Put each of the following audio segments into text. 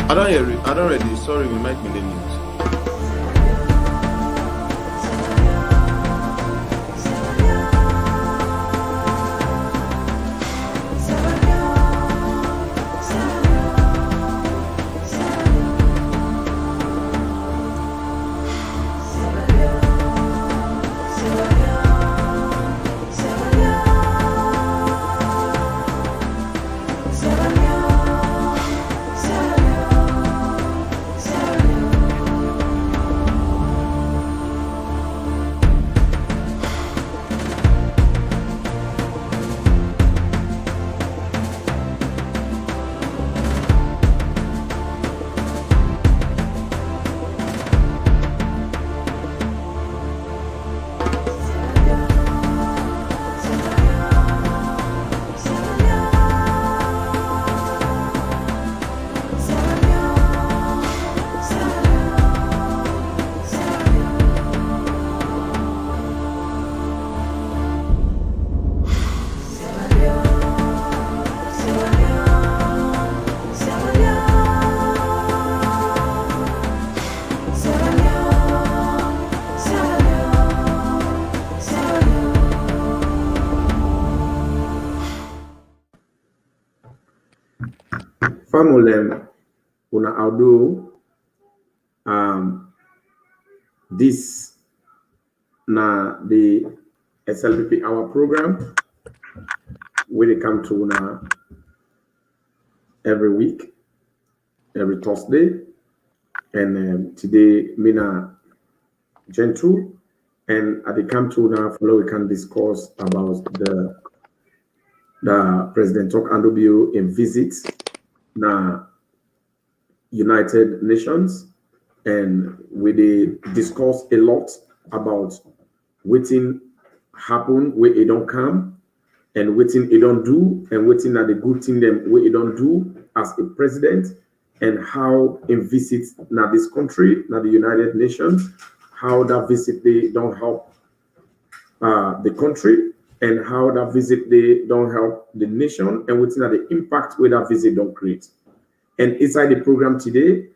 I don't hear you. I don't ready. Sorry, we might be the news. Famulem una audo this na the SLPP Hour program where they come to una every week, every Thursday, and today mina gentle, and at the come to now follow we can discuss about the President Talk Andobio in visit na United Nations, and we discuss a lot about waiting happen where it don't come, and waiting it don't do, and waiting at the good thing them where it don't do as a president, and how in visit now this country, now the United Nations, how that visit they don't help the country, and how that visit they don't help the nation, and waiting at the impact where that visit don't create. And inside the program today,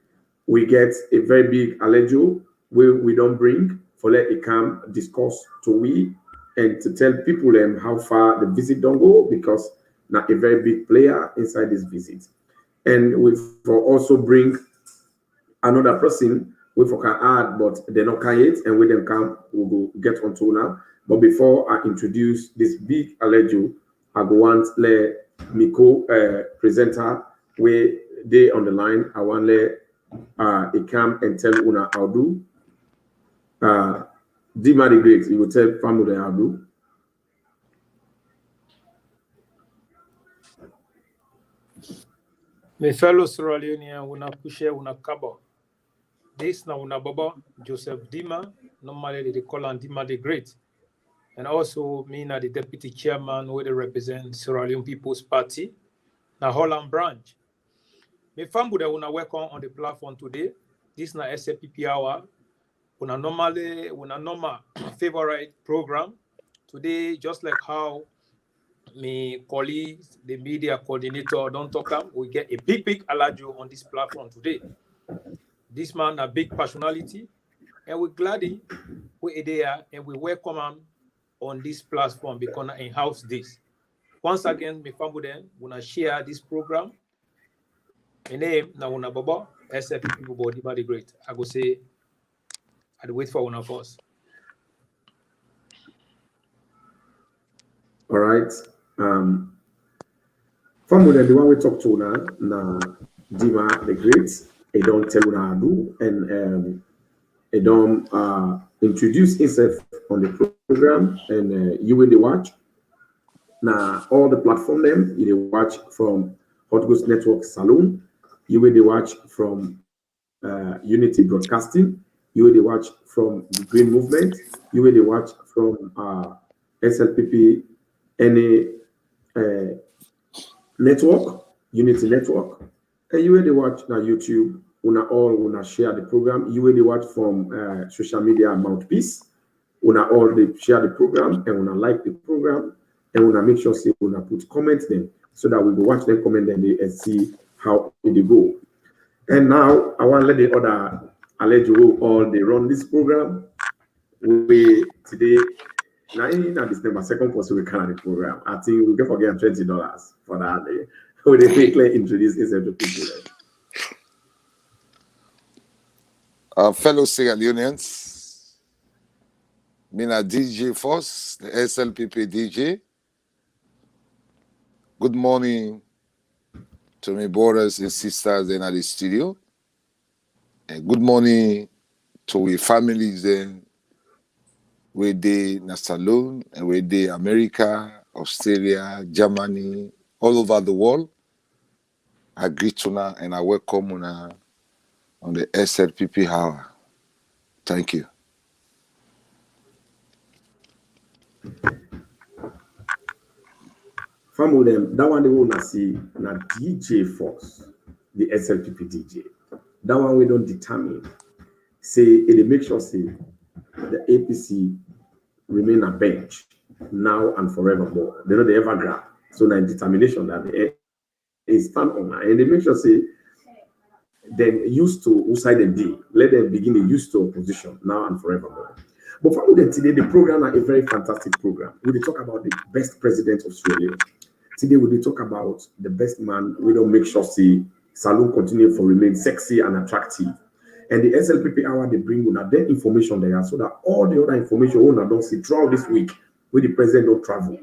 we get a very big allejo where we don't bring for let it come discuss to we and to tell people how far the visit don't go, because not a very big player inside this visit. And we for also bring another person we for can add, but they're not can yet, and with them come we'll go get onto now. But before I introduce this big allejo, I go want le Miko presenter where they on the line. I want let it come and tell una how do. Dima the Great, you will tell family how do. My fellow Sierra Leonean, una kushe una kabo. This na una baba Joseph Dima. Normally they call him Dima the Great, and also me na the deputy chairman where they represent Sierra Leone People's Party, na Holland branch. My family una welcome on the platform today. This na SLPP Hour. Una normal favorite program today, just like how my colleagues, the media coordinator, don't talk about. We get a big alajo on this platform today. This man a big personality, and we're glad we're there and we welcome him on this platform because I in-house this. Once again, my family then wanna share this program. My name na una baba SLPP Body by the Great. I go say I'd wait for one of us. All right. Family, the one we talk to na Dima the Great. They don't tell una do, and they don't introduce himself on the program, and you will watch. Now all the platform them you watch from Hot Ghost Network Saloon, you will watch from Unity Broadcasting, you will watch from the Green Movement, you will watch from SLPP any network, Unity Network, and you will watch na YouTube. Una share the program. You will watch from social media mouthpiece. Una all share the program, and una like the program, and una make sure say una put comments them so that we will watch them comment and see how they go. And now I want to let the other alleged all they run this program. We today now in December second person we can the program. I think we can forget $20 for that day. So they quickly introduce itself to people. Fellow Sierra Leoneans, Mina DJ Force, the SLPP DJ. Good morning to my brothers and sisters in the studio. And good morning to our families then where they in Salon and where they America, Australia, Germany, all over the world. I greet you now and I welcome you now on the Slpp Hour. Thank you. Family them that one they wanna see na DJ Force, the SLPP DJ. That one we don't determine. Say it make sure say the APC remain a bench now and forevermore. They know they ever grab. So now determination that they stand on and they make sure say then used to who side them day. Let them begin the used to opposition now and forevermore. But for them today, the program is a very fantastic program. We will talk about the best president of Australia. Today we will talk about the best man. We don't make sure see Salon continue to remain sexy and attractive. And the SLPP hour they bring on that information there so that all the other information we don't see throughout this week where the president don't travel.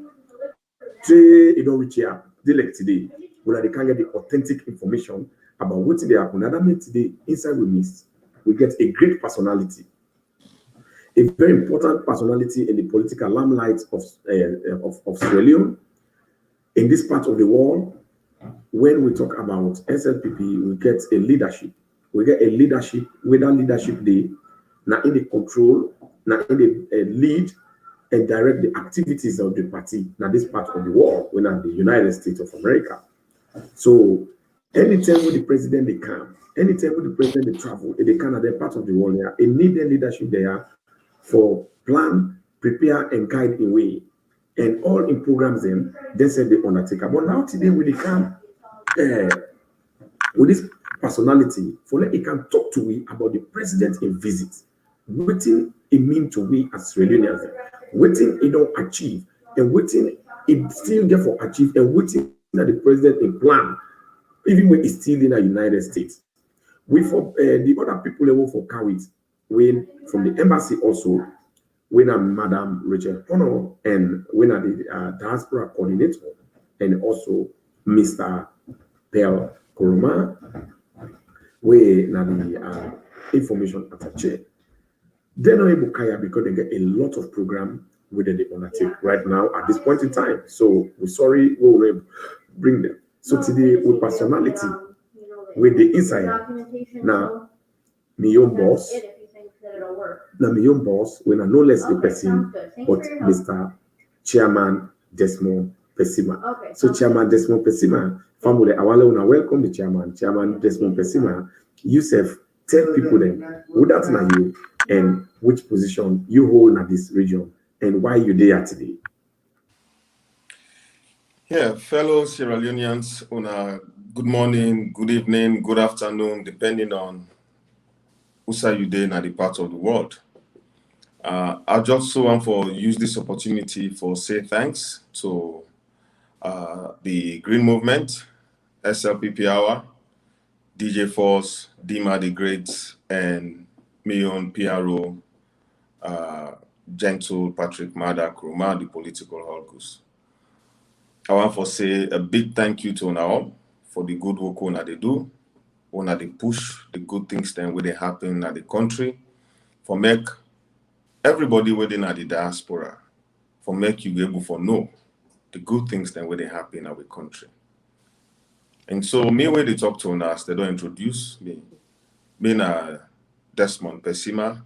Today it don't reach here. They like today, where they can get the authentic information about what they happen. And that means today inside we miss, we get a great personality, a very important personality in the political limelight of Sierra Leone. In this part of the world, when we talk about SLPP, we get a leadership. We get a leadership, with that leadership day, now in the control, now in the lead and direct the activities of the party, now this part of the world, we're not the United States of America. So anytime with the president they come, anytime with the president they travel, they can at that part of the world, there, they need their leadership there for plan, prepare, and guide in way. And all in programs them, they said they undertake. But now today we come with this personality, for let it can talk to we about the president in visit. Waiting it mean to we as Australians, waiting it don't achieve, and waiting it still get for achieve, and waiting that the president in plan, even when it's still in the United States. We for the other people level for carry it, when from the embassy also. When I'm Madam Rachel Honor and when I'm the diaspora coordinator and also Mr. Pel Koroma, where now the information attache. They're not able to because they get a lot of program where they undertake right now at this point in time. So we're sorry we will bring them. So today with personality, with the insider, now my own boss. Now, my own boss, when I no less the person, but Mr. Chairman Desmond Pesima. So, Chairman Desmond Pesima, family, I want to welcome the Chairman Desmond Pesima. Yusuf, tell people then who that's not you and which position you hold in this region and why you there today. Yeah, fellow Sierra Leoneans, good morning, good evening, good afternoon, depending on who's you there in the part of the world. I just want to use this opportunity for say thanks to the Green Movement, SLPP Hour, DJ Force, Dima the Great, and me own PRO, Gentle Patrick Mada Kruma, the political Holgus. I want to say a big thank you to all for the good work on they do, on they push the good things then where they happen at the country, for make everybody within the diaspora, for make you able to know the good things then where they happen in our country. And so me where they talk to us, they don't introduce me. Me na Desmond Pesima,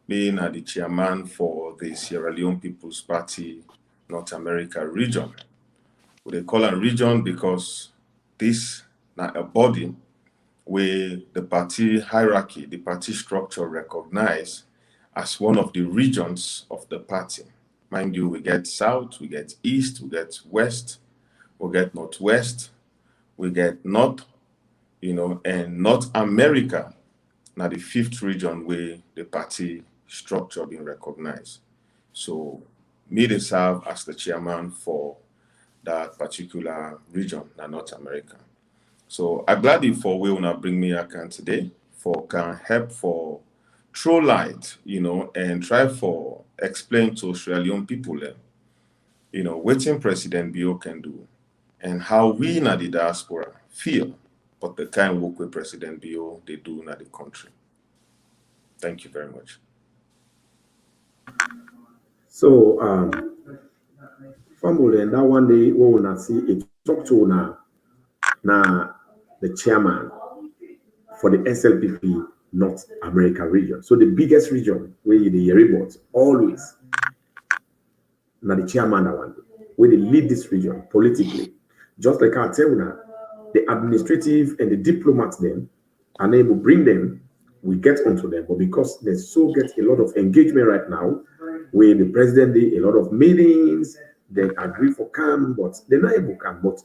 me na the chairman for the Sierra Leone People's Party North America region. They call it region because this na a body where the party hierarchy, the party structure recognized as one of the regions of the party. Mind you, we get south, we get east, we get west, we get northwest, we get north, and North America, now the fifth region where the party structure being recognized. So me they serve as the chairman for that particular region, na North America. So I'm glad you for we wanna bring me account today for can help for throw light, and try for explain to Australian people what President Bio can do and how we in the diaspora feel but the kind work with President Bio they do in the country. Thank you very much. So, family, and that one day we will not see it talk to now the chairman for the SLPP North America region. So the biggest region where the report always now the chairman that one day, where they lead this region politically. Just like I tell you now, the administrative and the diplomats then are able to bring them, we get onto them. But because they so get a lot of engagement right now, where the president did a lot of meetings, they agree for come, but they're not able to come. But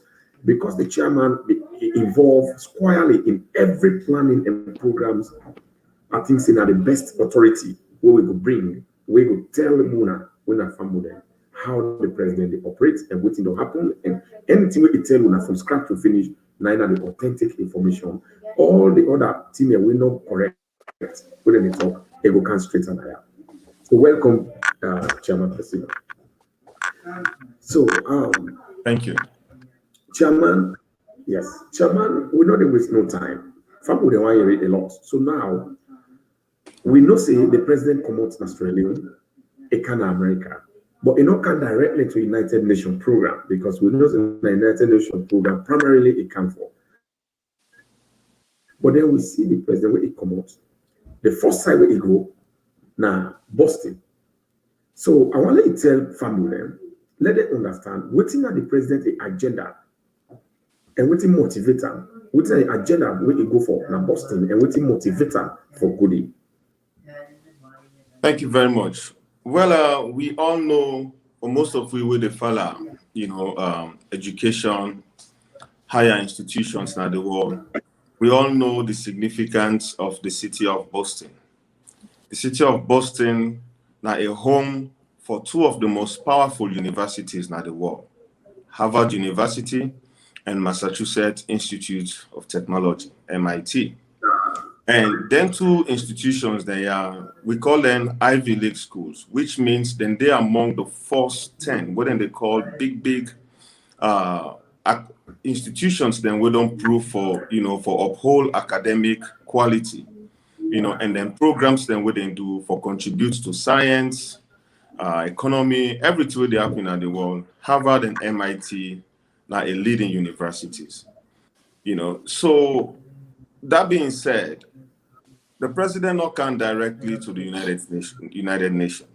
because the chairman involved squarely in every planning and programs, I think saying that the best authority where we could bring, we could tell the Muna when I family how the president operates and what will happen, and anything we can tell Muna from scratch to finish, neither the authentic information, all the other things that we know correct when they talk, they will come straight and higher. So welcome, Chairman President. So Thank you. Chairman, yes, Chairman, we know they waste no time. Family they want to read a lot. So now we know say the president comes to Australia, it can America, but it not come directly to United Nations program because we know the United Nations program primarily it comes for. But then we see the president where it comes, the first side where it go, now Boston. So I want to tell family them, let them understand what's at the president agenda and what's motivator, what's the agenda where it go for now Boston and what's motivator for goodie. Thank you very much. Well, we all know, or most of we will the follow, education, higher institutions in the world. We all know the significance of the city of Boston. The city of Boston now a home for two of the most powerful universities in the world, Harvard University and Massachusetts Institute of Technology, MIT. And then two institutions, we call them Ivy League schools, which means then they are among the first 10, what then they call big institutions then we don't prove for, for uphold academic quality, and then programs then we then do for contribute to science, economy, everything they happen in the world. Harvard and MIT now a leading universities, So that being said, the president not come directly to the United Nations.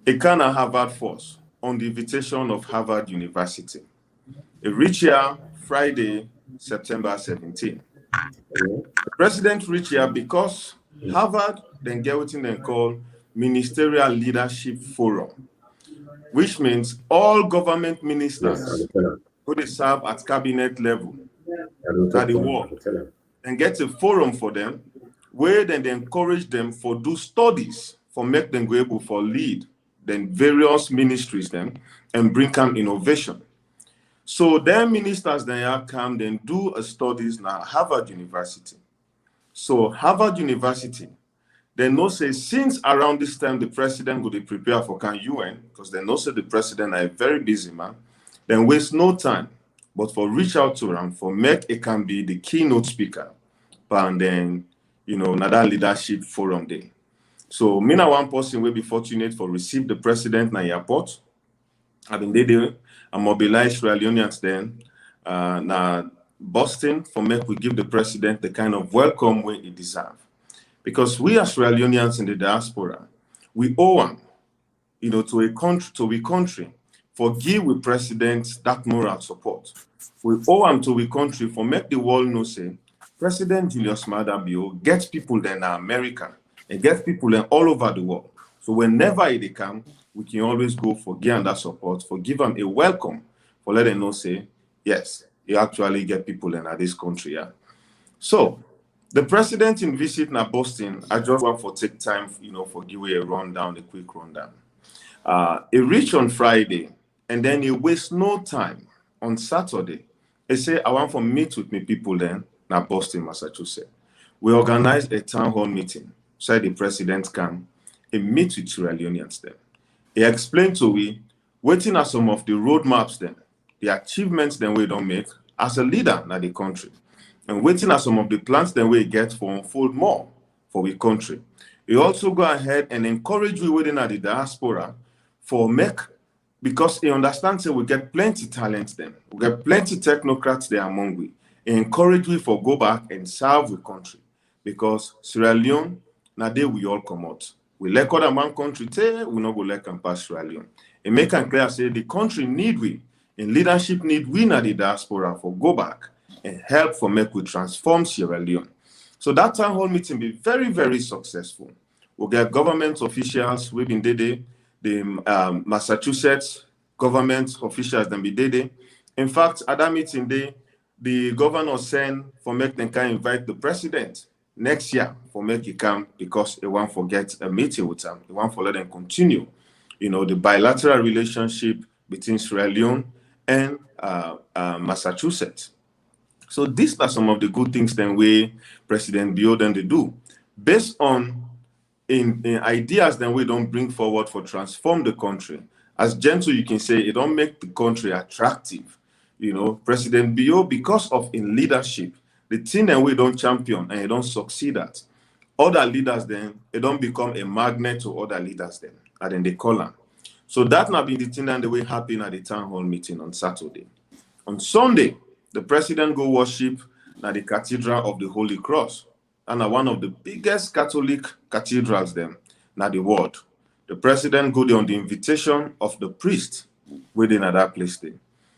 It can at Harvard first on the invitation of Harvard University. It reached here Friday, September 17. The president reached here because Harvard then get what they call Ministerial Leadership Forum, which means all government ministers who they serve at cabinet level at the world and get a forum for them where then they encourage them for do studies for make them go able for lead then various ministries then and bring come innovation. So their ministers then come then do a studies now Harvard University. So Harvard University, they know say since around this time the president will be prepare for can UN because they know say the president are a very busy man, then waste no time but for reach out to them for make it can be the keynote speaker and then another leadership forum day. So me na one person will be fortunate for receive the president na airport. I mean they mobilize Australians then na Boston for make we give the president the kind of welcome way he deserve. Because we Australians in the diaspora, we owe him, to a country for give we president that moral support. We owe him to a country for make the world know say President Julius Maada Bio gets people then in America and gets people then all over the world. So whenever they come, we can always go for give them that support, for give them a welcome, for let them know say, yes, you actually get people in this country. Yeah. So the president in visit na Boston, I just want for take time, for give you a quick rundown. He reached on Friday, and then he waste no time on Saturday. He say, I want to meet with me people then, na Boston, Massachusetts. We organized a town hall meeting, so the president can meet with Sierra Leoneans then. He explained to we, waiting at some of the roadmaps then, the achievements then we don't make as a leader in the country, and waiting at some of the plans then we get for unfold more for we country. He also go ahead and encourage we within the diaspora for make, because he understands that we get plenty talents then, we get plenty technocrats there among we. He encourage we for go back and serve the country, because Sierra Leone, now day we all come out. We like other man country, we not go like and pass Sierra Leone. He make it clear say the country need we, and leadership need we na the diaspora for go back and help for make we transform Sierra Leone. So that town hall meeting be very, very successful. We get government officials, we've been there, the Massachusetts government officials then be there. In fact, at that meeting day, the governor sent for make them can invite the president next year for make it come, because he won't forget a meeting with them. He won't for let them continue, the bilateral relationship between Sierra Leone and Massachusetts. So these are some of the good things then we President Bio then they do, based on in ideas then we don't bring forward for transform the country. As gentle you can say, it don't make the country attractive. President Bio, because of in leadership, the thing that we don't champion and it don't succeed at, other leaders then, it don't become a magnet to other leaders then, and then they call them. So that now been the thing that we happen at the town hall meeting on Saturday. On Sunday, the president go worship at the Cathedral of the Holy Cross, and one of the biggest Catholic cathedrals then in the world. The president go there on the invitation of the priest within at that place there.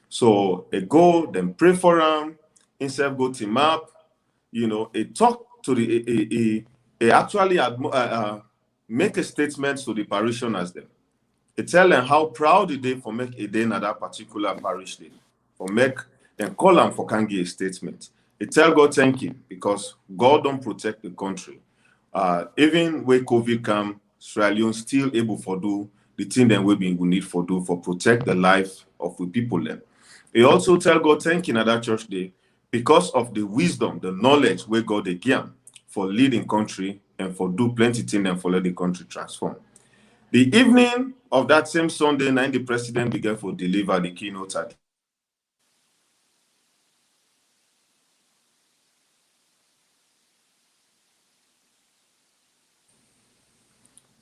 So they go, then pray for him, himself go to map, he talk to he actually make a statement to the parishioners then. He tell them how proud they for make a day in that particular parish day, for make them call them for can give a statement. He tell God thank you, because God don't protect the country. Even when COVID come, Sierra Leone still able for do the thing that we need for do for protect the life of the people then. He also tell God thank you at that church day, because of the wisdom, the knowledge where God they give for leading country and for do plenty things and for let the country transform. The evening of that same Sunday night, the president began to deliver the keynote address.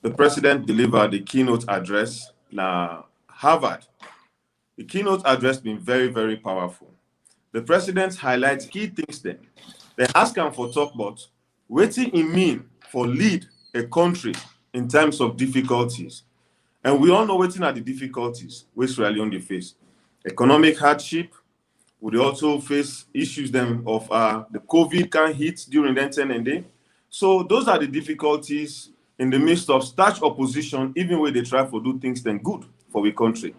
The president delivered the keynote address na Harvard. The keynote address been very, very powerful. The president highlights key things then. They ask him for talk about what it mean for lead a country in times of difficulties. And we all know what are the difficulties which Sierra Leone face. Economic hardship. We also face issues then of the COVID can hit during that 10 and day. So those are the difficulties in the midst of starch opposition, even when they try to do things then good for the country.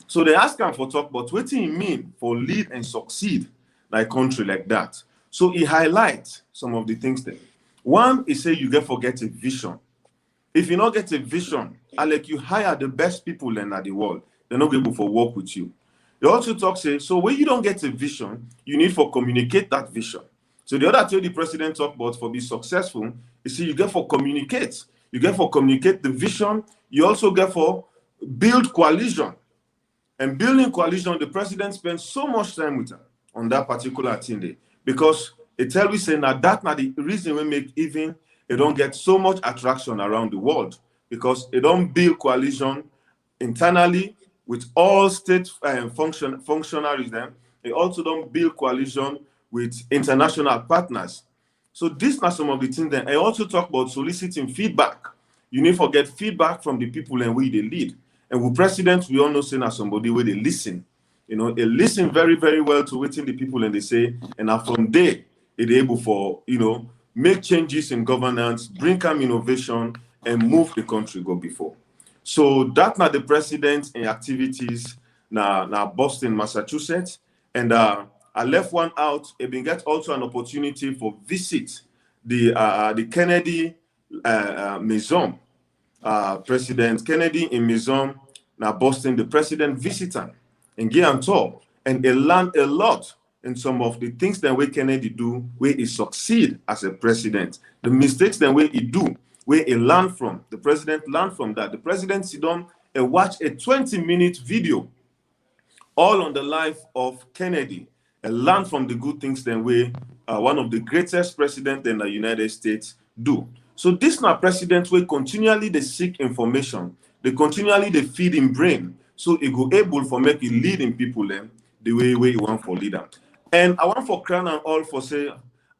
So they ask him for talk about what it mean for lead and succeed like a country like that. So he highlights some of the things then. One is say you get forget a vision. If you not get a vision, like you hire the best people in the world, they're not able to work with you. They also talk say, so when you don't get a vision, you need for communicate that vision. So the other thing the president talk about for be successful is you get for communicate. You get for communicate the vision. You also get for build coalition. And building coalition, the president spends so much time with her on that particular thing day, because it tells me saying that that's not the reason we make even it don't get so much attraction around the world, because it don't build coalition internally with all state functionaries. Then it also don't build coalition with international partners. So these are some of the things. Then I also talk about soliciting feedback. You need to get feedback from the people and we they lead. And with presidents, we all know saying as somebody where they listen. They listen very, very well to what the people and they say, and now from there, they're able for, make changes in governance, bring some innovation, and move the country go before. So that's not the president and activities now Boston, Massachusetts. And I left one out. I been get also an opportunity for visit the Kennedy Maison. President Kennedy in Maison, now Boston, the president visitor and get on top. And he learned a lot in some of the things that way Kennedy do, where he succeed as a president. The mistakes that way he do, where he learn from. The president learned from that. The president sit down and watch a 20-minute video all on the life of Kennedy and learn from the good things that way one of the greatest presidents in the United States do. So this now president will continually they seek information, they continually they feed in brain, so it go able for make it leading people them the way you want for leader. And I want for crown and all for say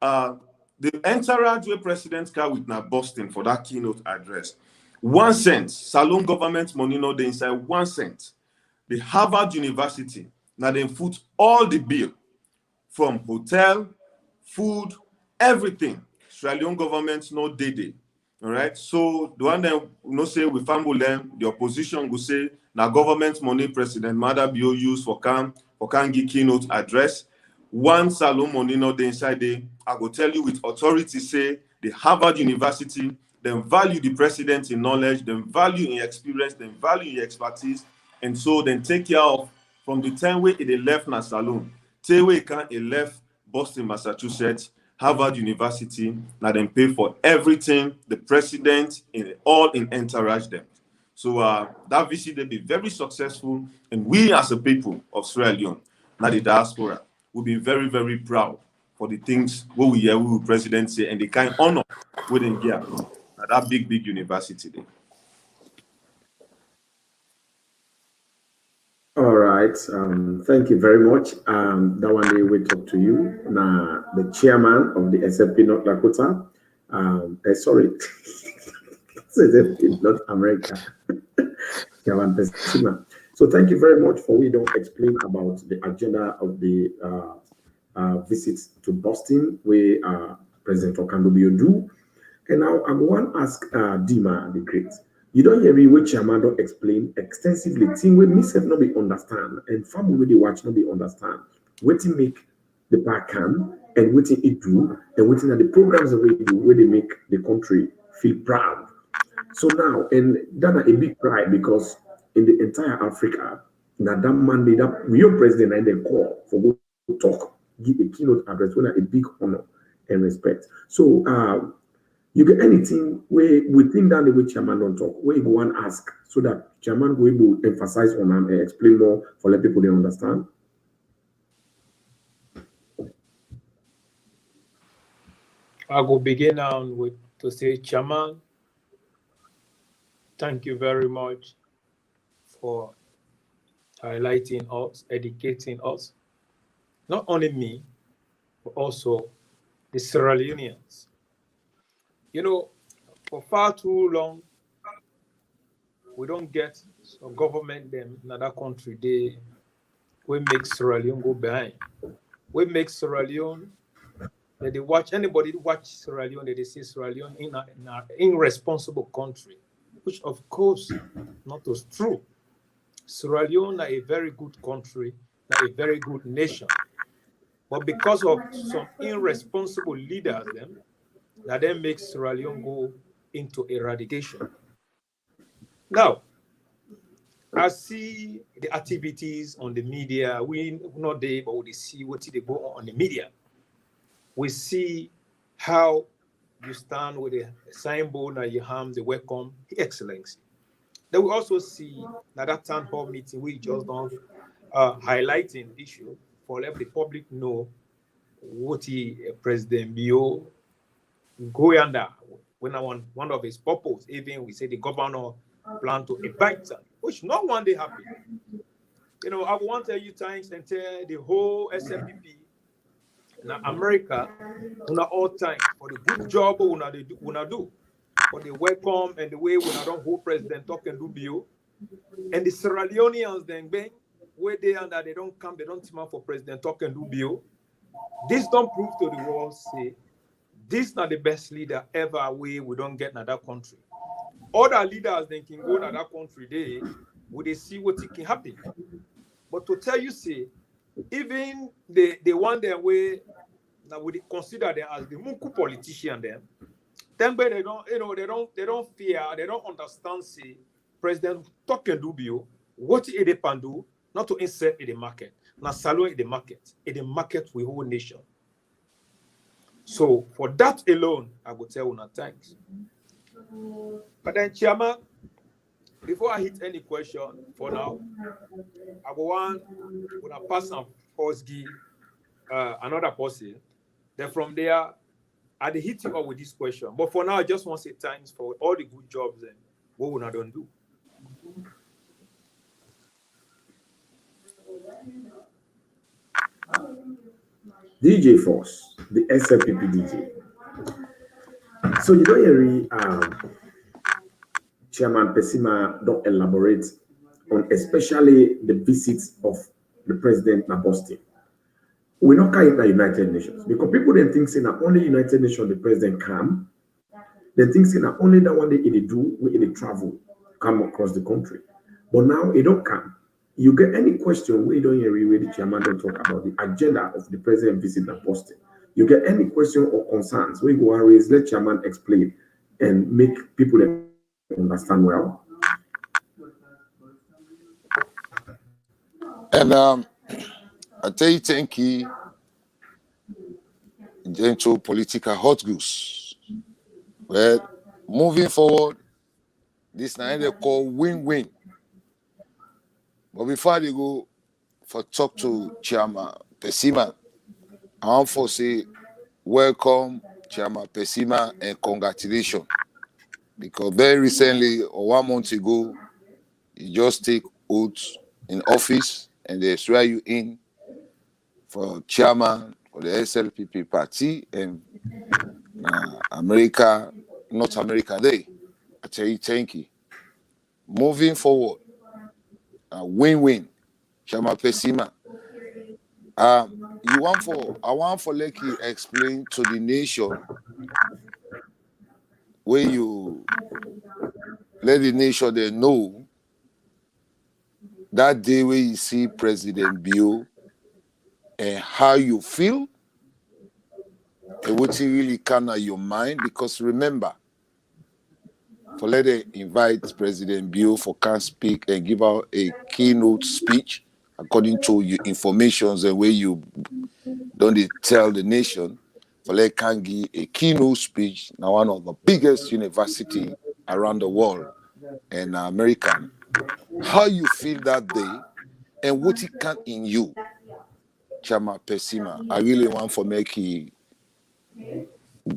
the entourage where president car with now Boston for that keynote address. 1 cent, Salon government money no they inside 1 cent. The Harvard University now they put all the bill from hotel, food, everything. Australian government no day. All right. So the one that say we fumble them, the opposition will say now government money President Madabio use for can give keynote address. 1 salon money no dey inside there. I will tell you with authority say the Harvard University, them value the president in knowledge, them value in experience, them value in expertise, and so then take care of from the time where they left na salon. Till we can left Boston, Massachusetts, Harvard University, now then pay for everything the president in all in entourage them. So that visit they be very successful, and we as a people of Sierra Leone, now the diaspora, will be very, very proud for the things what we hear we will president say and the kind of honor within here at that big university there. All right. Thank you very much. That one day we talk to you. Now, the chairman of the Slpp North Dakota. Sorry, Slpp North America. So thank you very much for we don't explain about the agenda of the visits to Boston where President Okandobio do. And now I want to ask Dima the Great. You don't hear me which chairman don't explain extensively. Thing with me self not be understand and family with the watch not be understand. Waiting make the park can and waiting it do and waiting at the programs that we do where they make the country feel proud. So now and that's a big pride because in the entire Africa, now that Monday that real president and then call for go to talk, give a keynote address when a big honor and respect. So you get anything where we think that the way chairman don't talk, where you go and ask so that chairman will able to emphasize on and explain more for let people they understand. I will begin now with to say, Chairman, thank you very much for highlighting us, educating us, not only me, but also the Sierra Leoneans. You know, for far too long, we don't get some government them in another country. We make Sierra Leone go behind. We make Sierra Leone. They watch anybody watch Sierra Leone. They say Sierra Leone in an irresponsible country, which of course not was true. Sierra Leone are a very good country, a very good nation, but because of some irresponsible leaders, that then makes Sierra Leone go into eradication. Now, I see the activities on the media. We not there, but we see what they go on the media. We see how you stand with a signboard that you have the welcome Excellency. Then we also see that town hall meeting we just done highlighting issue for let the public know what President Bio go under when I want one of his purpose. Even we say the governor plan to evict them, which not one day happen. You know, I want to tell you thanks and tell the whole SLPP in America all time for the good job they do. For the welcome and the way we don't hold President talk and do bio. And the Sierra Leoneans then bang where they are that they don't come, they don't team up for President talk and do bio. This don't prove to the world say this is not the best leader ever we don't get in that country. Other leaders then can go to that country they would they see what it can happen. But to tell you say even the one them way now we consider them as the Muku politician them. Then but they don't, they don't fear, they don't understand. See, President talking dubio what it can do, not to insert in the market. Now salo in the market with whole nation. So for that alone, I would tell una thanks. But then, Chairman, before I hit any question for now, I go on when I pass on first give another person. Then from there, I hit you up with this question. But for now, I just want to say thanks for all the good jobs and what we not don't do. DJ Force, the SLPP DJ. So you don't hear Chairman Pesima don't elaborate on especially the visits of the president in Boston. We're not carrying the United Nations because people then think saying that only United Nations the president come. They think saying that only that one day it do we it travel come across the country. But now it don't come. You get any question we don't hear where the chairman don't talk about the agenda of the president visit in Boston. You get any question or concerns we go and raise, let chairman explain and make people understand well. And I tell you, thank you, gentle political hot goose. Well, moving forward, this now they call win-win. But before they go for talk to Chairman Pesima, I want to say welcome Chairman Pesima and congratulations. Because very recently, or 1 month ago, you just take oath in office and they swear you in for chairman for the SLPP party and America, North America Day. I tell you, thank you. Moving forward, win-win, Chairman Pesima. I want for like you explain to the nation where you let the nation they know that day where you see President Bio and how you feel and what really can on your mind. Because remember, for let them invite President Bio for can speak and give out a keynote speech according to your informations and where you don't tell the nation for let can give a keynote speech now one of the biggest university around the world and American. How you feel that day and what it can in you, Chairman Pesima. I really want for make he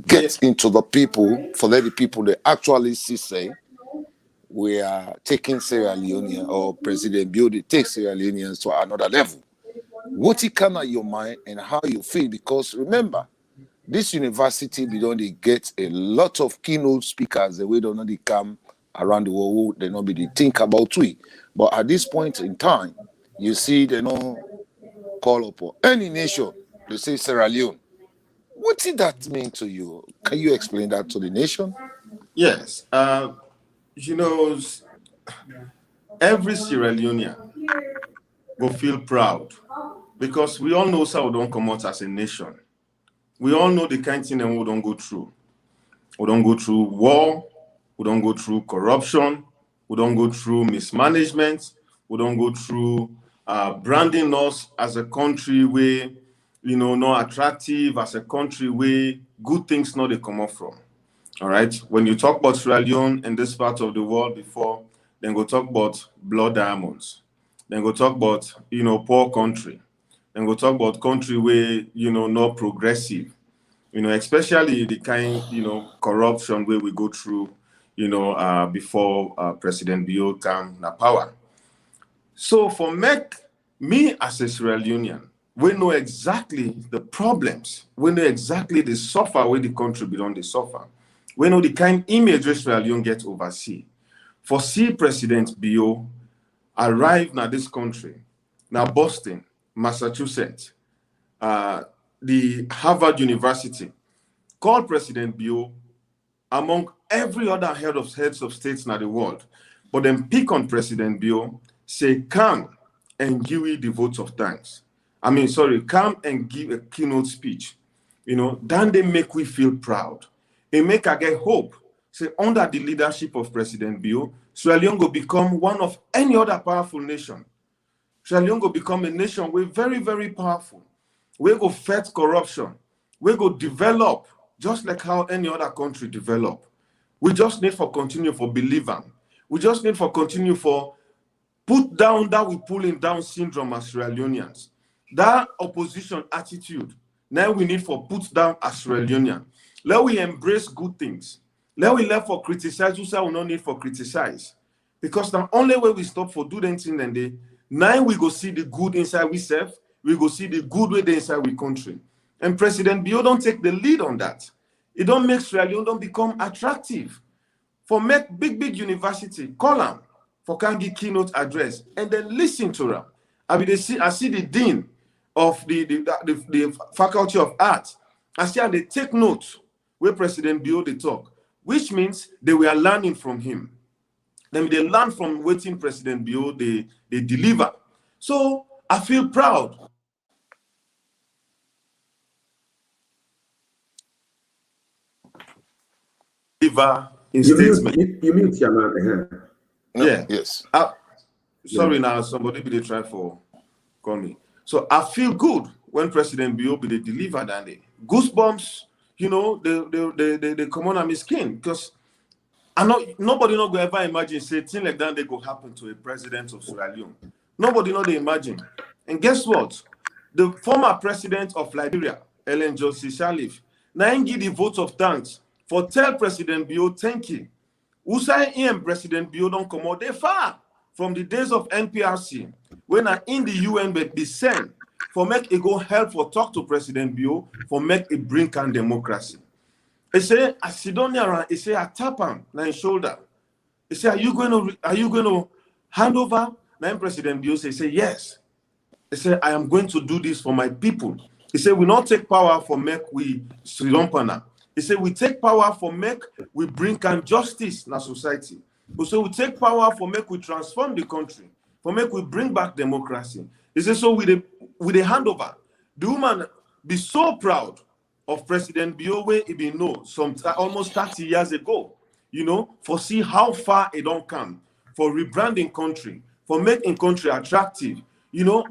get into the people, for let the people they actually see say we are taking Sierra Leone or President Bio they take Sierra Leoneans to another level. What it can at your mind and how you feel, because remember, this university we don't get a lot of keynote speakers the way don't know they come around the world, they not be they think about it. But at this point in time, you see they don't call upon any nation. They say Sierra Leone. What did that mean to you? Can you explain that to the nation? Yes. You know, every Sierra Leonean will feel proud because we all know how we don't come out as a nation. We all know the kind of thing that we don't go through. We don't go through war. We don't go through corruption. We don't go through mismanagement. We don't go through branding us as a country where, not attractive, as a country where good things not they come up from. All right. When you talk about Sierra Leone in this part of the world before, then go talk about blood diamonds. Then go talk about, poor country. Then go talk about country where, not progressive. Especially the kind, corruption where we go through, before President Bio came to power. So for me as a Sierra Leonean, we know exactly the problems. We know exactly the suffer where the country belong the suffer. We know the kind image where Sierra Leone gets oversee. For see President Bio arrive now this country, now Boston, Massachusetts, the Harvard University, call President Bio among every other heads of states in the world, but then pick on President Bio, say come and give you the votes of thanks. come and give a keynote speech, then they make we feel proud. It make I get hope. Say, under the leadership of President Bio, Sierra Leone will become one of any other powerful nation. Sierra Leone will become a nation we're very, very powerful. We go fight corruption. We go develop just like how any other country develop. We just need for continue for believing. We just need for continue for put down that we pulling down syndrome as Sierra Leoneans. That opposition attitude. Now we need for put down as Sierra Leonean. Let we embrace good things. Let we let for criticize. You say we no need for criticize. Because the only way we stop for do anything then they now we go see the good inside we serve. We go see the good way they inside we country. And President Bio don't take the lead on that. It don't make Sierra Leone don't become attractive. For make big university, call them for can give keynote address and then listen to them. I see the dean of the Faculty of Arts. I see how they take notes where President Bio they talk, which means they were learning from him. Then they learn from waiting President Bio they deliver. So I feel proud. Deliver in statement. You mean Chairman? No, Yeah. Yes. Sorry now, somebody be they try for call me. So I feel good when President Bio be they deliver that day. Goosebumps, they come on my skin because I know nobody not going to ever imagine say thing like that they go happen to a president of Sierra Leone. Nobody not they imagine. And guess what? The former president of Liberia, Ellen Johnson Sirleaf, now give the vote of thanks for tell President Bio thank you. Usai him President Bio don't come out they far from the days of NPRC when I in the UN but be sent for make it go help for talk to President Bio for make it bring can democracy. He say I sit down there and he say I tap him on his shoulder. He say are you going to hand over? Now President Bio say yes. He say I am going to do this for my people. He say we not take power for make we Sri Lampana. He said, we take power for make we bring can justice in our society. So we take power for make we transform the country, for make we bring back democracy. He said, so with the handover, the woman be so proud of President Bio where he been know some almost 30 years ago, for see how far it don't come, for rebranding country, for making country attractive.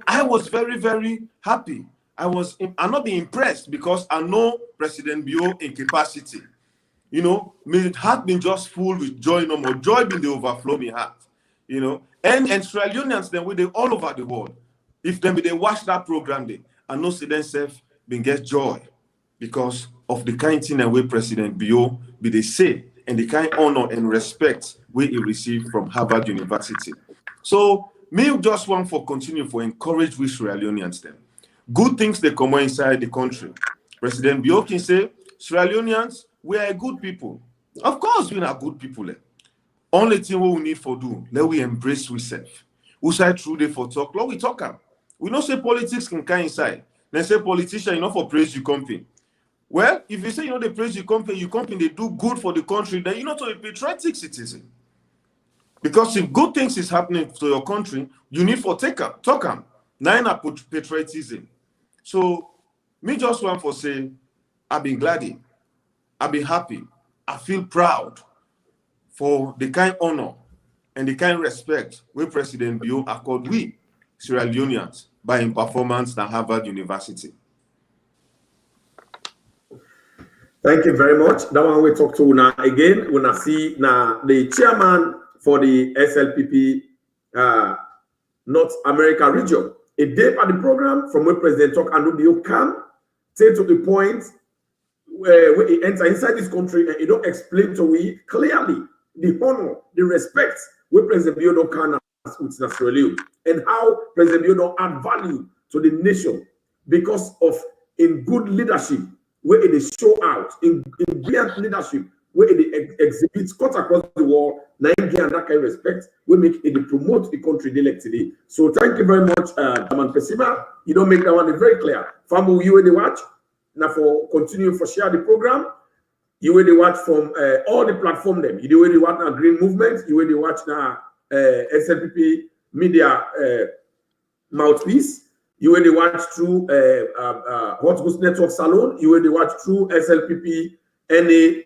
I was very, very happy. I'm not being impressed because I know President Bio incapacity. My heart been just full with joy no more. Joy been the overflow my heart. And Sierra Leoneans then with they all over the world. If they watch that program, I know see themselves been get joy because of the kind thing and way President Bio be they say and the kind honor and respect we he received from Harvard University. So me just want for continue for encourage we Sierra Leoneans then. Good things they come inside the country. President Bio can say, Sierra Leoneans, we are good people. Of course, we are good people. Only thing we need for do, let we embrace ourselves. We say true day for talk, let we talk am. We don't say politics can come inside. Then say politician, for praise your company. Well, if you say they praise your company, they do good for the country, then you're not a patriotic citizen. Because if good things is happening to your country, you need for talk am. Now put patriotism. So me just want for say, I've been glad, I've been happy, I feel proud for the kind honor and the kind respect where President Bio accord we Sierra Leoneans by his performance at Harvard University. Thank you very much. That one we talk to now again. When I see now the chairman for the SLPP North America region. A day at the program from where President Talk and Rubio come, say to the point where he enter inside this country and he don't explain to we clearly the honor, the respect where President Bio don't can with Sierra Leone and how President Bio don't add value to the nation because of in good leadership where it is show out in brilliant leadership where it exhibits cut across the world, Nigeria and that kind of respect, we make it promote the country they like today. So thank you very much, Daman Pesima. You don't make that one very clear. Famu, you will the watch. Now for continue for share the program. You will the watch from all the platform them. You will the watch now Green Movement. You will the watch now SLPP Media Mouthpiece. You will watch through Hot Goose Network Salon. You will watch through SLPP NA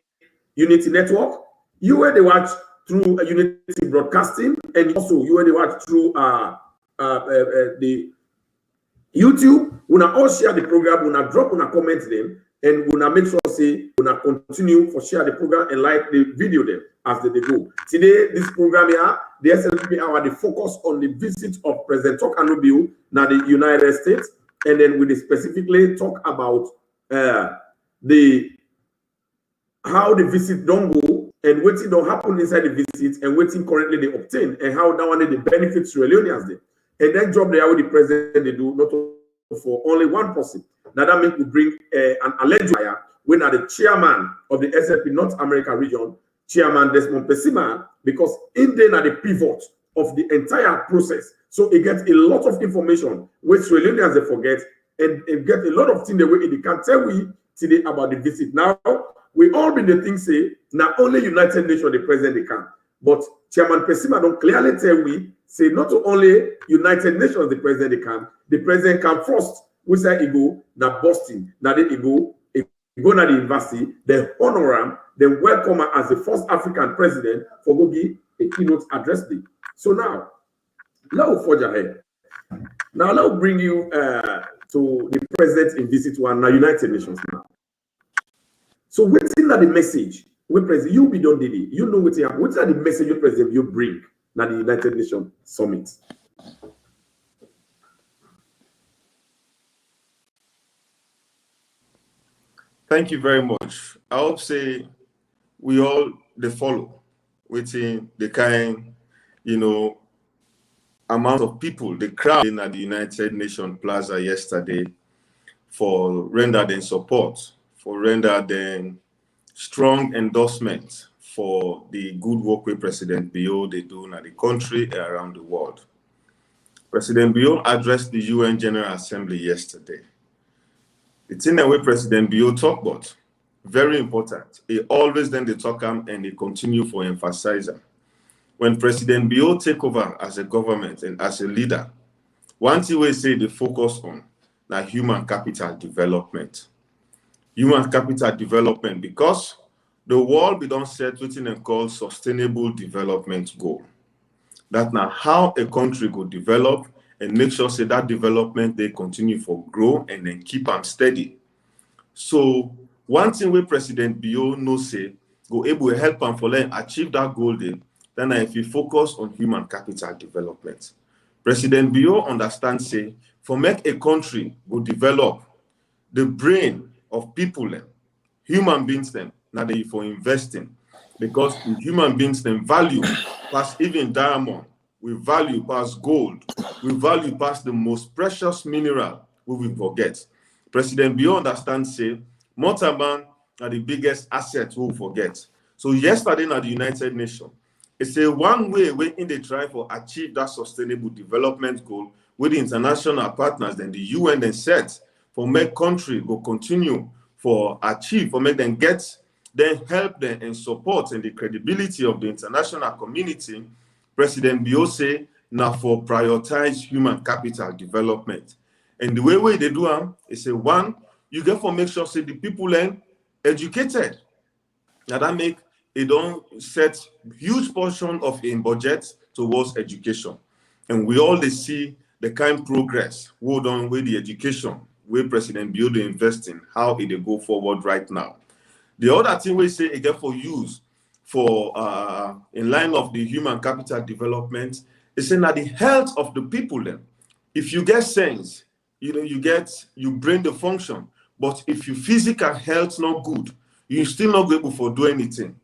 Unity Network. You will watch through Unity Broadcasting, and also you will watch through the YouTube. We will all share the program. We will drop, we will comment them, and we will make sure say we will continue for share the program and like the video them as they go. Today, this program here, the SLP Hour, the focus on the visit of President Tokanubio now the United States, and then we specifically talk about how the visit don't go and what don't happen inside the visit and what currently they obtain and how that one the benefits Sierra Leoneans them. And then job they how the president they do not for only one person. Now that means we bring an alleged liar when are the chairman of the SLP North America region, Chairman Desmond Pesima, because in there are the pivot of the entire process. So it gets a lot of information which Sierra Leoneans they forget, and it get a lot of things the way it can tell we today about the visit. Now we all been the things say not only United Nations the president they can, but Chairman Pesima don't clearly tell we say not only United Nations the president can first. We say he go now Boston, now they go to the university, they honor him, they welcome him as the first African president for go give a keynote address day. So now we'll forge ahead. Now let's bring you to the president in visit one now United Nations now. So waiting at the message, we president you be done Didi. You know what are the message you president you bring now the United Nations summit. Thank you very much. I hope say we all they follow within the kind, amount of people, the crowd in at the United Nations Plaza yesterday for rendering support, for rendering strong endorsement for the good work with President Bio they do in the country and around the world. President Bio addressed the UN General Assembly yesterday. The thing that way President Bio talk about, very important. He always then they talk and they continue for emphasize them. When President Bio take over as a government and as a leader, one thing we say they focus on now human capital development. Human capital development because the world we don't set within and called sustainable development goal. That now how a country go develop and make sure say that development they continue for grow and then keep them steady. So one thing where President Bio no say go able to help them for them achieve that goal then if you focus on human capital development. President Bio understands say for make a country go develop the brain of people them, human beings them, now they for investing because human beings them value past even diamond. We value past gold. We value past the most precious mineral we will forget. President Bio understands say, Motaman are the biggest assets we will forget. So yesterday at the United Nations, it's a one way in they try for achieve that sustainable development goal with the international partners, then the UN then set for make country go continue for achieve, for make them get, then help them and support and the credibility of the international community. President Bio say now for prioritize human capital development. And the way they do them is a one, you get for make sure say the people learn educated. Now that make it don't set huge portion of in budget towards education. And we all they see the kind of progress we done with the education where President Bio they invest in, how it they go forward right now. The other thing we say again for use for in line of the human capital development is saying that the health of the people then. If you get sense, you bring the function, but if your physical health not good, you still not able for do anything.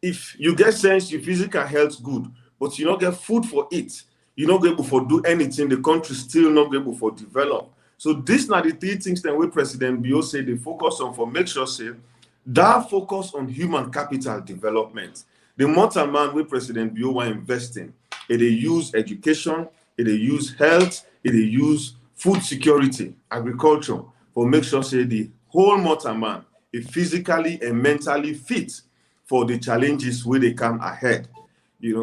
If you get sense, your physical health good, but you not get food for it, you not able for do anything, the country still not able for develop. So these are the three things that we President Bio say they focus on for make sure say that focus on human capital development. The more man we President Bio want investing, it they use education, it they use health, it they use food security, agriculture, for make sure say the whole man is physically and mentally fit for the challenges where they come ahead.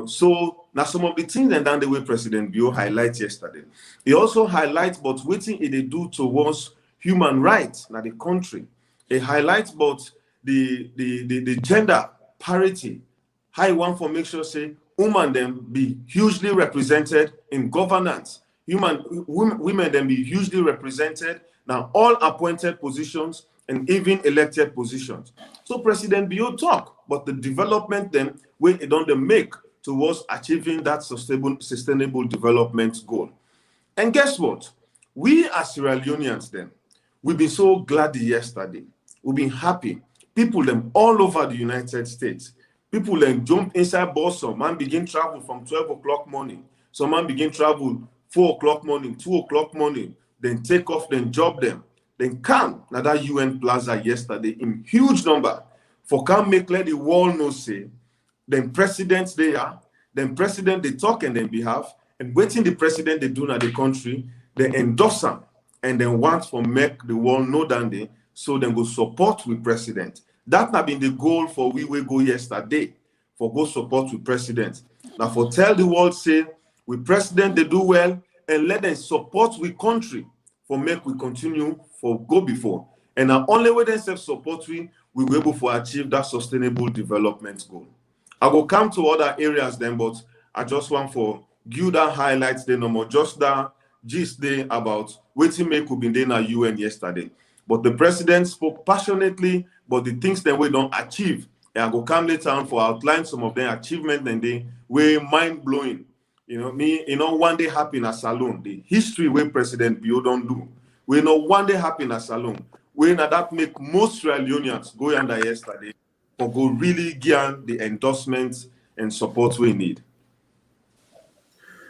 So now some of the things and then the way President Bio highlights yesterday. He also highlights but waiting they do towards human rights now the country. He highlights but the gender parity. How you want for make sure say women them be hugely represented in governance. Women then be hugely represented now all appointed positions and even elected positions. So President Bio talk, but the development then when it don't make towards achieving that sustainable development goal. And guess what? We as Sierra Leoneans then, we've been so glad yesterday. We've been happy. People them all over the United States. People then jump inside bus. Some man begin travel from 12 o'clock morning. Some man begin travel 4 o'clock morning, 2 o'clock morning, then take off, then job them. Then come now that UN Plaza yesterday in huge number for come make let the world know say then presidents they are, then president they talk on their behalf, and waiting the president they do in the country, they endorse them and then want for make the world know that they so then go support with president. That have been the goal for we will go yesterday for go support with president. Now for tell the world say with president they do well and let them support with country for make we continue for go before. And now only way they self-support we will be able to achieve that sustainable development goal. I will come to other areas then, but I just want for give that highlights the number, just that gist day about waiting make could be in at UN yesterday. But the president spoke passionately, but the things that we don't achieve. And I will come later on for outline some of their achievements and they were mind-blowing. One day happy in a salon. The history where President Bio don't do. We know one day happy in a salon. We know that make most Sierra Leoneans go under yesterday or go really get the endorsements and support we need.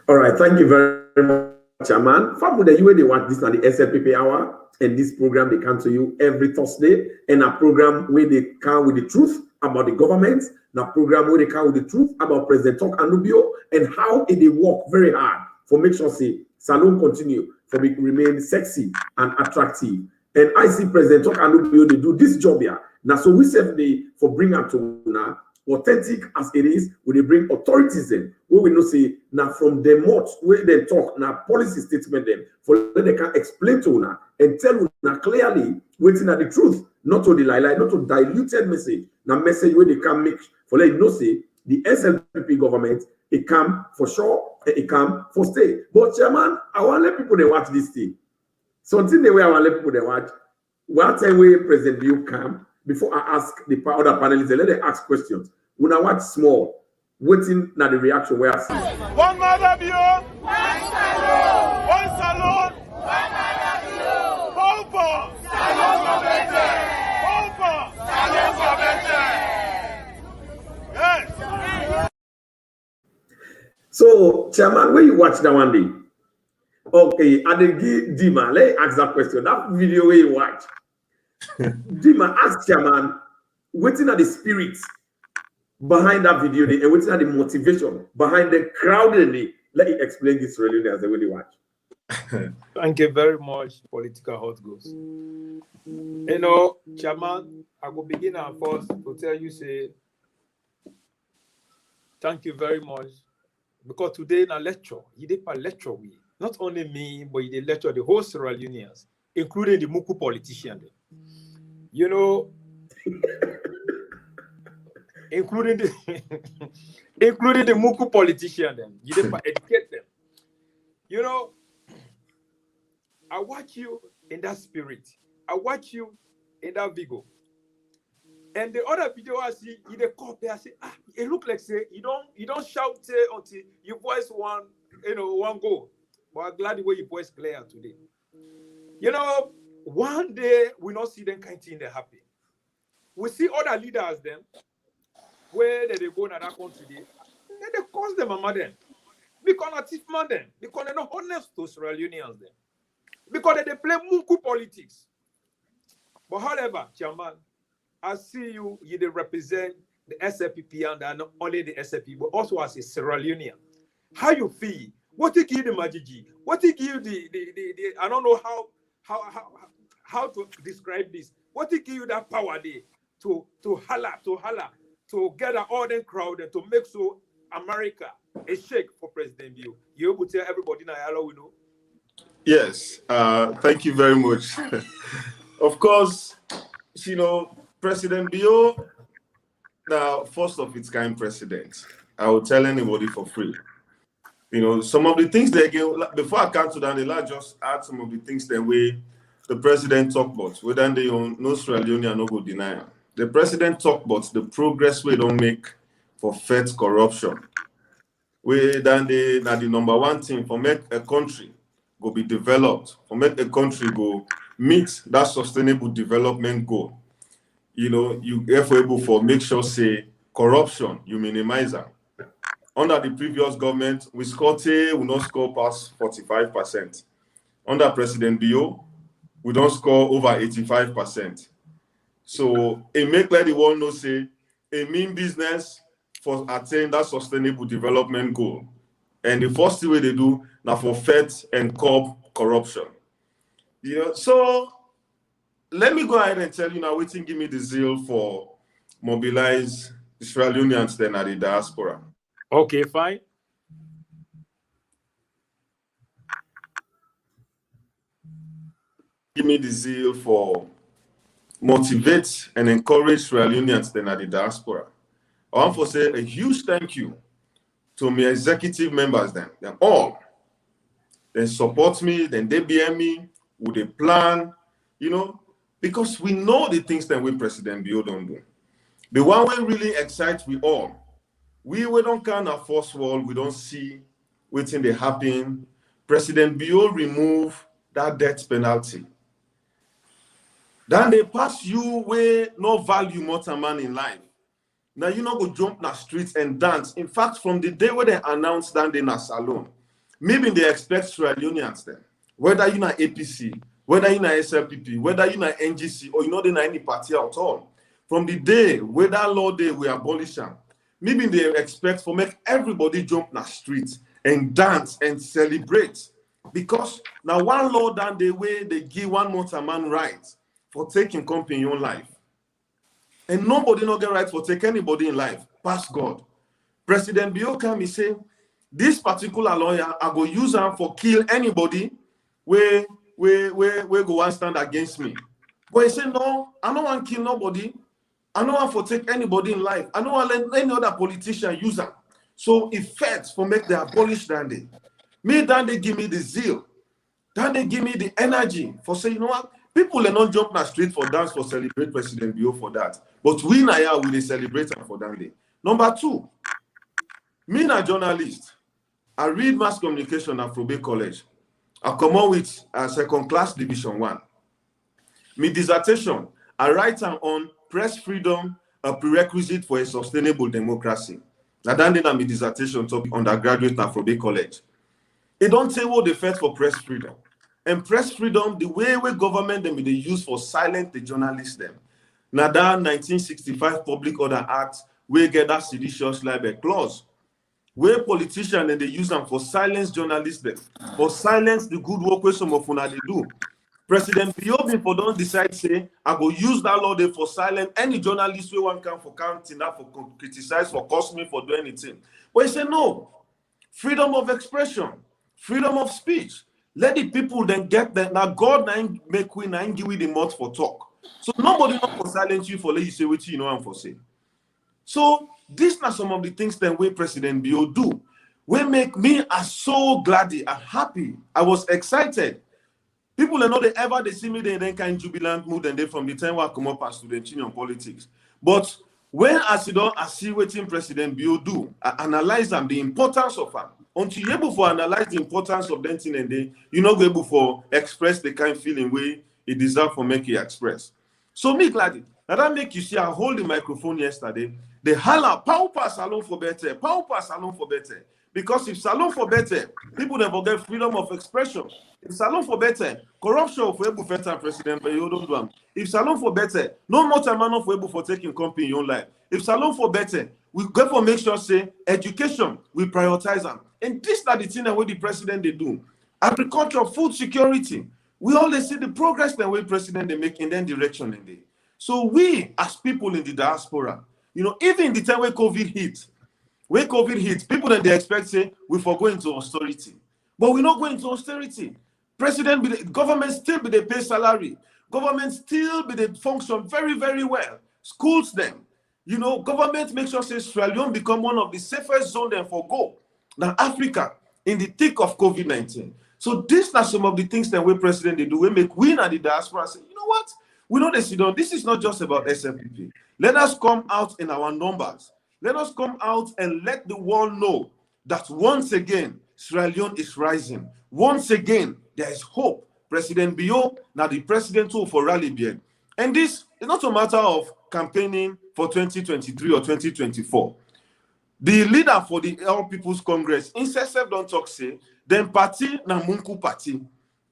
All right, thank you very much, Chairman. For the UA, they want this on the Slpp Hour, and this program they come to you every Thursday, and a program where they come with the truth about the government, and a program where they come with the truth about President Tok Anubio and how they work very hard for make sure say Salon continue for it remain sexy and attractive. And I see President Tok Anubio they do this job here. Now, so we said they for bring up to now. Authentic as it is, we they bring authorities in. We will not say now from the mouth where they talk now policy statement them for that they can explain to now and tell you now clearly waiting at the truth, not to the lie, not to diluted message. Now message where they can make for let you know say the SLPP government it come for sure and it come for stay. But Chairman, I want to let people they watch this thing. Something the way I want to let people they watch. What time where President Bill come? Before I ask the other panelists, let them ask questions. When I watch small, waiting now the reaction where I see. One mother view, one salon, one mother view, Pompo, salon convention, Pompo, salon convention. Yes. So, Chairman, when you watch that one day, okay, I did give Dima, let me ask that question. That video where you watch. Dima, ask Chairman, waiting at the spirit behind that video, and waiting at the motivation behind the crowd. Let me explain this really as they really watch. Thank you very much, Political Hot Goals. Chairman, I will begin and first to tell you, say, thank you very much. Because today in a lecture, you did a lecture with not only me, but you did lecture the whole Sierra Leoneans, including the Muku politicians. Including the Muku politicians, you didn't educate them. I watch you in that spirit. I watch you in that vigor. And the other video I see, you the copy, I say, it look like say you don't shout until you voice one goal. But I'm glad the way you voice clear today. One day we not see them kind of thing they happen. We see other leaders them where they go in that country, they cause them a madden. Because not thief man them. Because they're not honest to Sierra Leoneans them. Because they play Muku politics. But however, Chairman, I see you they represent the SLPP and not only the SLPP, but also as a Sierra Leonean. How you feel? What you give the Majiji? What you give the I don't know how to describe this. What you give you that power there to holler, to gather all the crowd and to make so America, a shake for President Bio. You able to tell everybody now hello we know? Yes, thank you very much. Of course, you know, President Bio, now first of its kind president. I will tell anybody for free. You know, some of the things they again, before I come to that, I'll just add some of the things that way the president talk about, whether they own no Sierra Leone no go deny. The president talk about the progress we don't make for fight corruption. We then they now the number one thing for make a country go be developed, for make a country go meet that sustainable development goal. You know, you therefore able for make sure say corruption, you minimize them. Under the previous government, we not score past 45%. Under President Bio, we don't score over 85%. So it make let the world know say a mean business for attain that sustainable development goal. And the first thing they do now for fight and curb corruption. You know, so let me go ahead and tell you now waiting give me the zeal for mobilize Sierra Leoneans then at the diaspora. Okay, fine. Give me the zeal for motivate and encourage Sierra Leoneans then at the diaspora. I want to say a huge thank you to my executive members then all. They support me, then they BM me with a plan, you know, because we know the things that we President Bio don't do. The one way really excites we all. We don't kind of first world, we don't see waiting they happen. President Bio remove that death penalty. Then they pass you where no value more than man in life. Now you not go jump na streets and dance. In fact, from the day where they announced that they na salon, maybe they expect Sierra Leoneans then, whether you na APC, whether you na SLPP, whether you na NGC, or you know they na any party at all. From the day where that law day we abolish them, maybe they expect for make everybody jump na streets and dance and celebrate. Because now one law than the way they give one more man right for taking company in your life. And nobody no get right for take anybody in life, past God. President Bio can say, this particular lawyer, I go use him for kill anybody where go one stand against me. But he said, no, I don't want to kill nobody. I don't want to take anybody in life. I don't want to let any other politician use them. So it fed for make the abolish than they. Me then they give me the zeal. Then they give me the energy for say, you know what? People are not jump na street for dance for celebrate President Bio for that. But we now will celebrate for that day. Number two, me a journalist. I read mass communication at Slpp College. I come out with a second class division 1. My dissertation, I write on press freedom, a prerequisite for a sustainable democracy. Now then my dissertation topic undergraduate at Slpp College. It don't say what they fight for press freedom. And press freedom, the way government them they use for silent the journalists them. Now that 1965 Public Order Act, we get that seditious libel clause. Where politicians and they use them for silence journalists them, for silence the good work where some of them they do. President Bio before don't decide say I go use that law there for silence any journalist who one come for counting that for criticize for cost me for do anything. But he said no, freedom of expression, freedom of speech. Let the people then get that. Now God make we now give we the mouth for talk. So nobody not for silence you for let you say what you know and for say. So these are some of the things that way President Bio do. We make me so glad, I'm happy, I was excited. People are not they see me they then kind jubilant mood and they from the time I come up as student union politics. But when I see what President Bio do, I analyze them, the importance of them. Until you're able to analyze the importance of that thing and they you're not able to express the kind of feeling way it deserves for make you express. So me glad now that make you see I hold the microphone yesterday. They holler, power salon for better, power salon for better. Because if salon for better, people never get freedom of expression. If salon for better, corruption for able better president, but you don't do them. If salon for better, no more time enough for able for taking company in your life. If salon for better, we go for make sure say education, we prioritize them. And this are the thing that what the president they do. Agriculture, food security. We always see the progress that way president they make in that direction in there. So we as people in the diaspora, you know, even in the time where COVID hit, when COVID hit, people then they expect say we for going into austerity. But we're not going into austerity. President, government still be they pay salary. Government still be they function very, very well. Schools them. You know, government makes sure say Sierra Leone become one of the safest zone then for go. Now Africa in the thick of COVID-19. So these are some of the things that we president they do. We make win at the diaspora say, you know what? We know this, you know, this is not just about SLPP. Let us come out in our numbers. Let us come out and let the world know that once again, Sierra Leone is rising. Once again, there is hope. President Bio, now the president too for Rally Bien. And this is not a matter of campaigning for 2023 or 2024. The leader for the All People's Congress, instead don't talk say, then party na Munku party.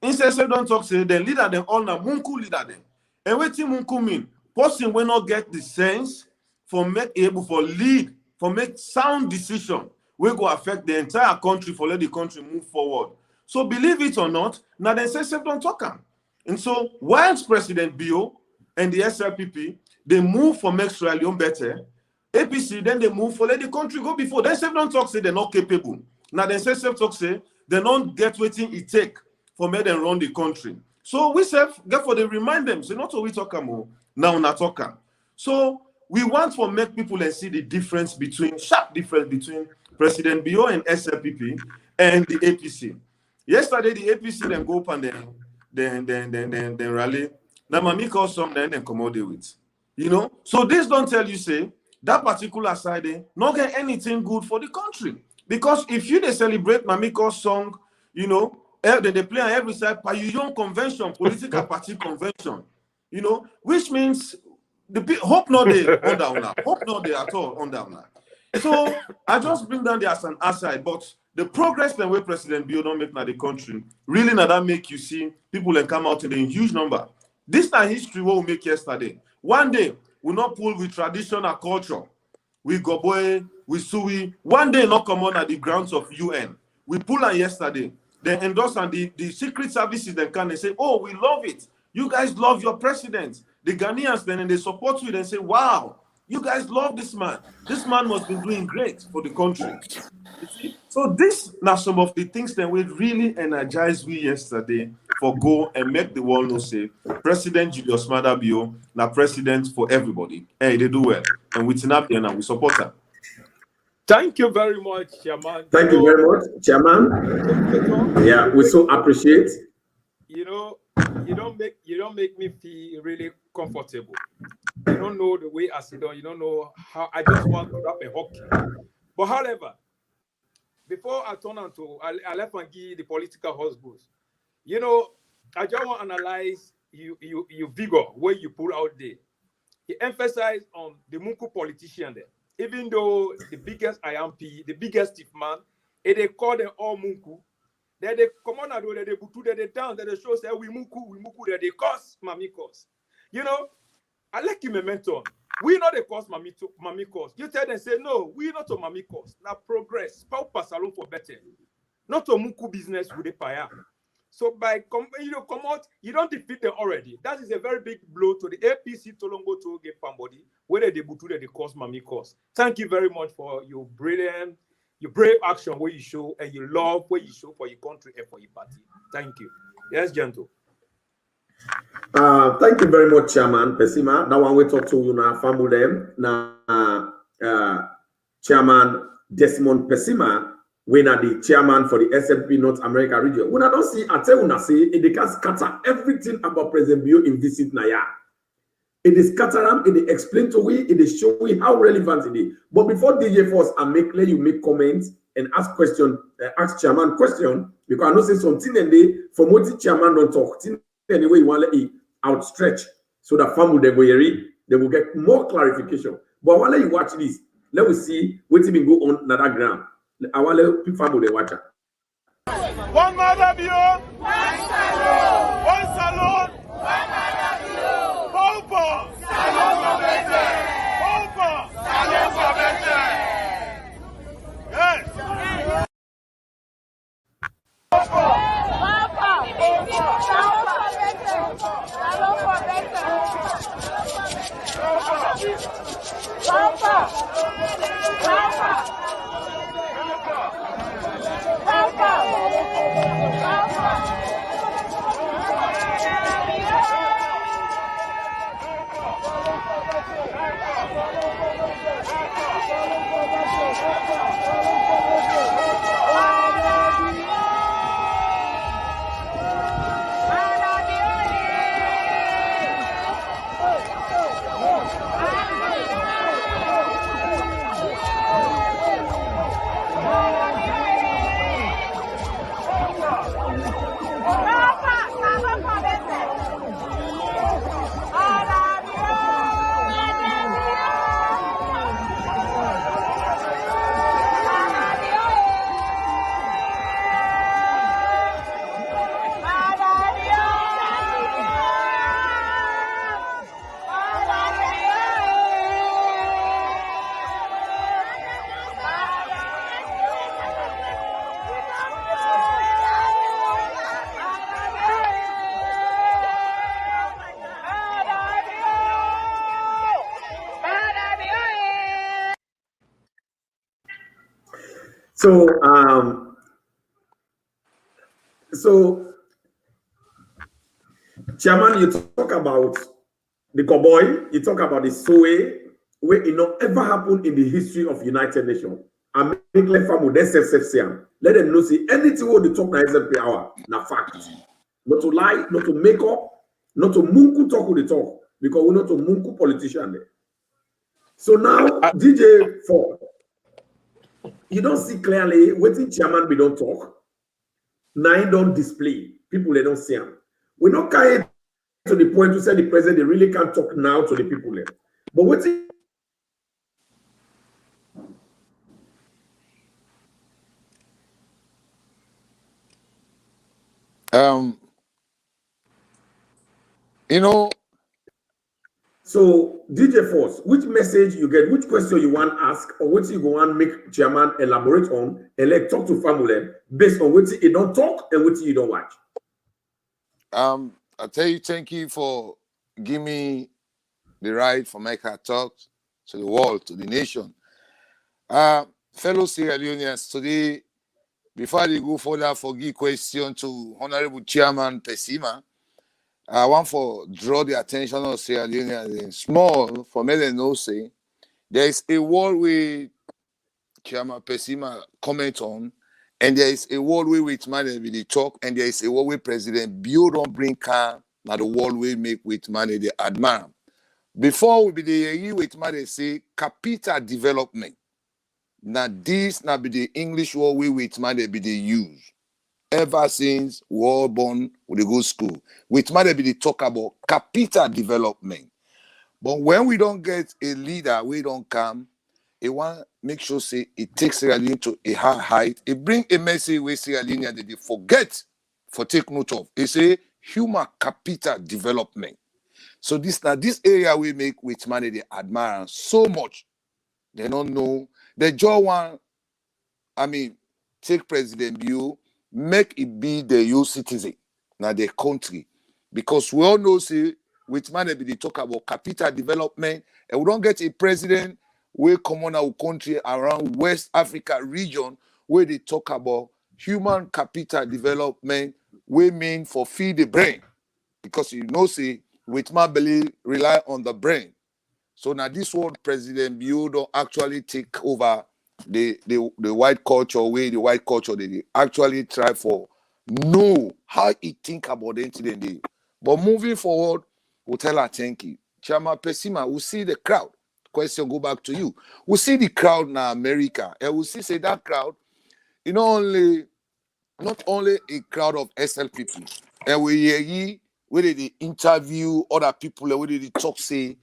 Instead don't talk say, then leader them all na Munku leader them. And what Munku mean? Person will not get the sense for make able for lead, for make sound decision. We go affect the entire country for let the country move forward. So believe it or not, now then say don't talk am. And so whilst President Bio and the SLPP, they move for make Sierra Leone better, APC, then they move for let the country go before. Then say don't talk say they're not capable. Now then say talk say they don't get waiting it take for make them run the country. So we say therefore they remind them, say not what we talk about, now not talk am. So we want to make people and see the difference between, sharp difference between President Bio and SLPP and the APC. Yesterday the APC then go up and then rally. Now Mami call some then come out with. You know, so this don't tell you say that particular side not get anything good for the country. Because if you they celebrate Mamiko's song, you know, they play on every side, Payuyon convention, political party convention, you know, which means the hope not they on down now. Hope not they at all on down now. So I just bring down there as an aside, but the progress the way President Bio don't make now the country, really now that make you see people and come out in a huge number. This is history what we make yesterday. One day, we not pull with traditional culture. We go boy, we sui. One day not come on at the grounds of UN. We pull on yesterday. They endorse on the secret services then can they say, oh, we love it. You guys love your president. The Ghanaians then and they support you and say, wow, you guys love this man. This man must be doing great for the country. You see? So this now some of the things that we really energized we yesterday for go and make the world know say President Julius Maada Bio now president for everybody. Hey, they do well. And we turn up here now, we support her. Thank you very much, Chairman. Thank you very much, Chairman. Yeah, we so appreciate. You know, you don't make me feel really comfortable. You don't know the way I sit down. You don't know how I just want to wrap a hockey. But however, before I turn on to I left and give the political husbands. You know, I just want to analyze you vigor where you pull out there. He emphasized on the Munku politician there. Even though the biggest IMP, the biggest stiff man, and they call them all Munku. Then they come on and they butu, they down, they show say we Munku, that they cause Mami cause. You know, I like you mentor. We not the cause Mami cause. You tell them say no, we not to Mami cause. Now progress, power salon for better. Not to Munku business with the paya. So by come out, you don't defeat them already. That is a very big blow to the APC Tolongo to get somebody whether they butu they cause Mami cause. Thank you very much for your brilliant, your brave action where you show and you love where you show for your country and for your party. Thank you. Yes, gentle. Thank you very much, Chairman Pesima. Now one we talk to you now, family them now. Chairman Desmond Pesima. When are the chairman for the SLP North America region? When I don't see, I tell you, say it can scatter everything about President Bio in visit Naya. It is scatter them, it is explain to we, it is show we how relevant it is. But before DJ Force, let you make comments and ask question, ask chairman question, because I know say something and they from what the chairman don't talk. Anyway, you want to let it outstretch so that family they go read, they will get more clarification. But while you watch this, let us see what been go on that ground. I want to people family they watch. One Maada Bio, one salon, one Maada Bio. Pauper, salon for better. Pauper, salon for better. Yes. So so Chairman, you talk about the cowboy, you talk about the soe, where it not ever happened in the history of United Nations. I make like family, let them know see anything what they talk na Slpp Hour, na fact. Not to lie, not to make up, not to munku talk with the talk, because we're not a munku politician there. So now, DJ 4, you don't see clearly waiting chairman we don't talk. Now don't display. People they don't see him. We're not carrying to the point to say the president they really can't talk now to the people there. But what you know, so DJ Force, which message you get, which question you want to ask, or what you go and make chairman elaborate on and let talk to family based on what you don't talk and what you don't watch. I tell you, thank you for giving me the right for make her talk to the world, to the nation. Fellow Sierra Leoneans, today, before I go further for give question to Honorable Chairman Pesima, I want to draw the attention of Sierra Leoneans small for me to know say there is a word where Chairman Pesima comment on, and there is a word where with man they talk, and there is a word where President Bio don't bring car, now the word we make with money they admire. Before we be the with man they say capital development. Now this now be the English word we with man they be the use. Ever since we all born with the go school, with man they be the talk about capital development. But when we don't get a leader, we don't come. It want make sure say it takes Sierra Leone to a high height. It bring a message where Sierra Leone that they forget for take note of. It say human capital development. So this now this area we make with money they admire so much. They don't know. They just want, take President Bio, make it be the EU citizen, now their country. Because we all know say with money they talk about capital development, and we don't get a president where come on our country around West Africa region where they talk about human capital development, we mean for feed the brain. Because you know, say, with my belief, rely on the brain. So now this one, President Bio don't actually take over the white culture way, the white culture they actually try for know how he think about the incident. But moving forward, we'll tell her thank you. Chairman Pesima, we'll see the crowd. Question go back to you. We see the crowd in America, and we see say that crowd, you know, not only a crowd of SLPP, and we hear where they interview other people, where they talk say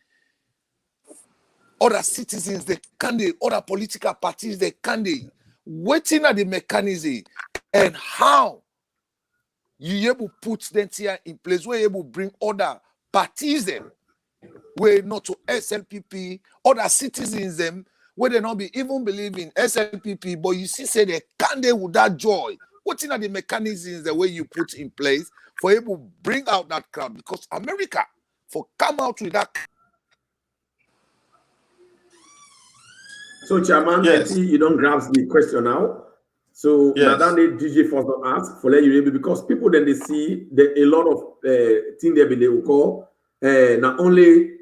other citizens, they candidate, other political parties, they candidate, waiting at the mechanism and how you able put them here in place, where you able bring other parties them. Where not to SLPP, other citizens them, where they not be even believe in SLPP, but you see say they can't do with that joy. What are the mechanisms the way you put in place for able to bring out that crowd? Because America for come out with that. So Chairman, Yes. you don't grasp the question now. So Yes. now that DJ first don't ask for let you able because people then they see that a lot of things they will call not only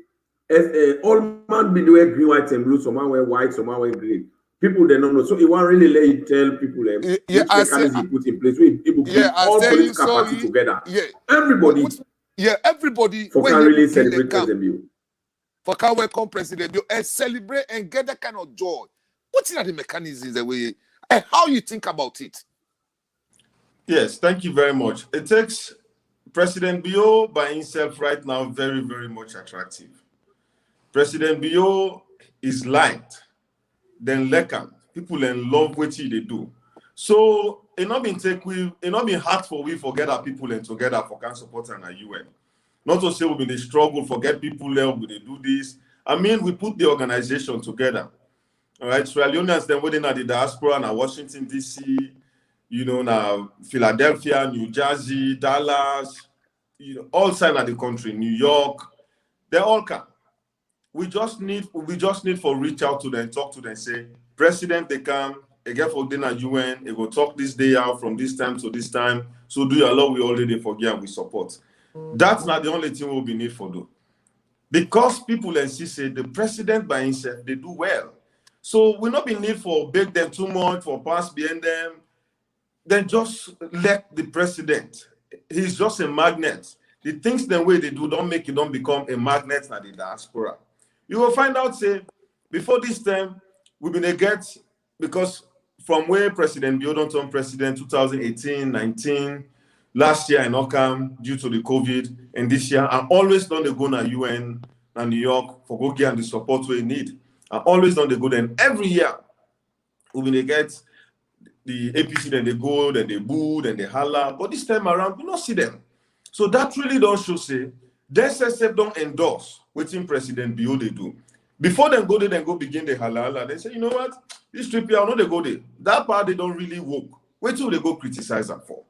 all man be wear green, white, and blue, some man wear white, some man wear green. People they don't know. So it won't really let you tell people which mechanism you put in place. We able bring all political parties together. Yeah. Everybody. Everybody For can really celebrate President Bio. For can welcome President Bio and celebrate and get that kind of joy. What's in the mechanisms the way and how you think about it? Yes, thank you very much. It takes President Bio by himself right now very, very much attractive. President Bio is liked, then Lekam. People in love what they do. So it not been hard for we forget our people and together for can support and UN. Not to say we been struggle, forget people there, we they do this. I mean, we put the organization together. All right, Sierra Leoneans then within the diaspora now Washington DC, now Philadelphia, New Jersey, Dallas, all sides of the country, New York, they all come. We just need for reach out to them, talk to them, say, President, they come, again for dinner UN, it will talk this day out from this time to this time. So do your law, we already forget and we support. That's not the only thing we'll be need for do. Because people insist say the president by himself, they do well. So we'll not be need for beg them too much, for pass behind them. Then just let the president. He's just a magnet. The things the way they do don't make it don't become a magnet at the diaspora. You will find out, say, before this time, we've been a get, because from where President Biodon turned president 2018, 19, last year in Ockham due to the COVID, and this year, I'm always done the go to UN and New York for go get the support we need. I'm always done the go then every year. We've been a get the APC, then they go, then they boo, then they holler. But this time around, we don't see them. So that really don't show, say, the SSF don't endorse waiting President Bio they do. Before them go there, then go begin the holler. They say, you know what? This trip here, I know they go there. That part, they don't really work. Wait till they go criticize them for.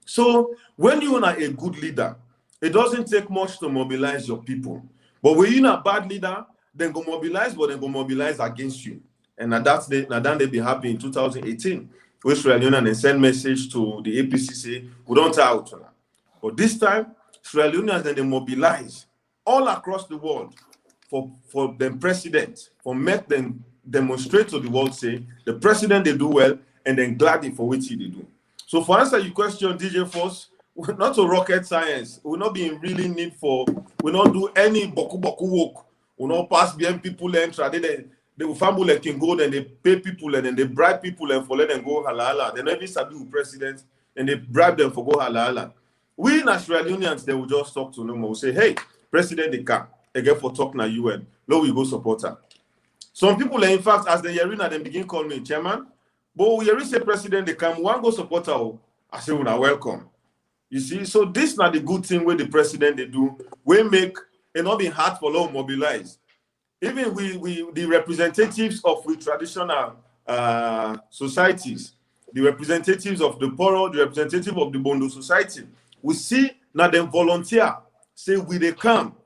So when you are a good leader, it doesn't take much to mobilize your people. But when you're a bad leader, then go mobilize, but then go mobilize against you. And then they be happy in 2018. Sierra Leone and send message to the APC say, we don't tell out now. But this time, Sierra Leoneans then they mobilize all across the world for them president, for make them demonstrate to the world, say, the president they do well, and then gladly for what they do. So for answer your question, DJ Force, we're not a rocket science. We're not being really need for, we not do any boku work. We not pass behind people and try they will fumble like can go, then they pay people and then they bribe people and for let them go halala. They never sabi with presidents and they bribe them for go halala. We Nationalians, they will just talk to them. We'll say, hey, president, they come again for talk na UN. No, we go support her. Some people, in fact, as the Yarina, then begin call me chairman. But we already say president, they come, one go support her. I say, well, welcome. You see, so this not the good thing where the president they do. We make it not be hard for law mobilize. Even we the representatives of the traditional societies, the representatives of the Poro, the representative of the Bondo society, we see now them volunteer, say we they come,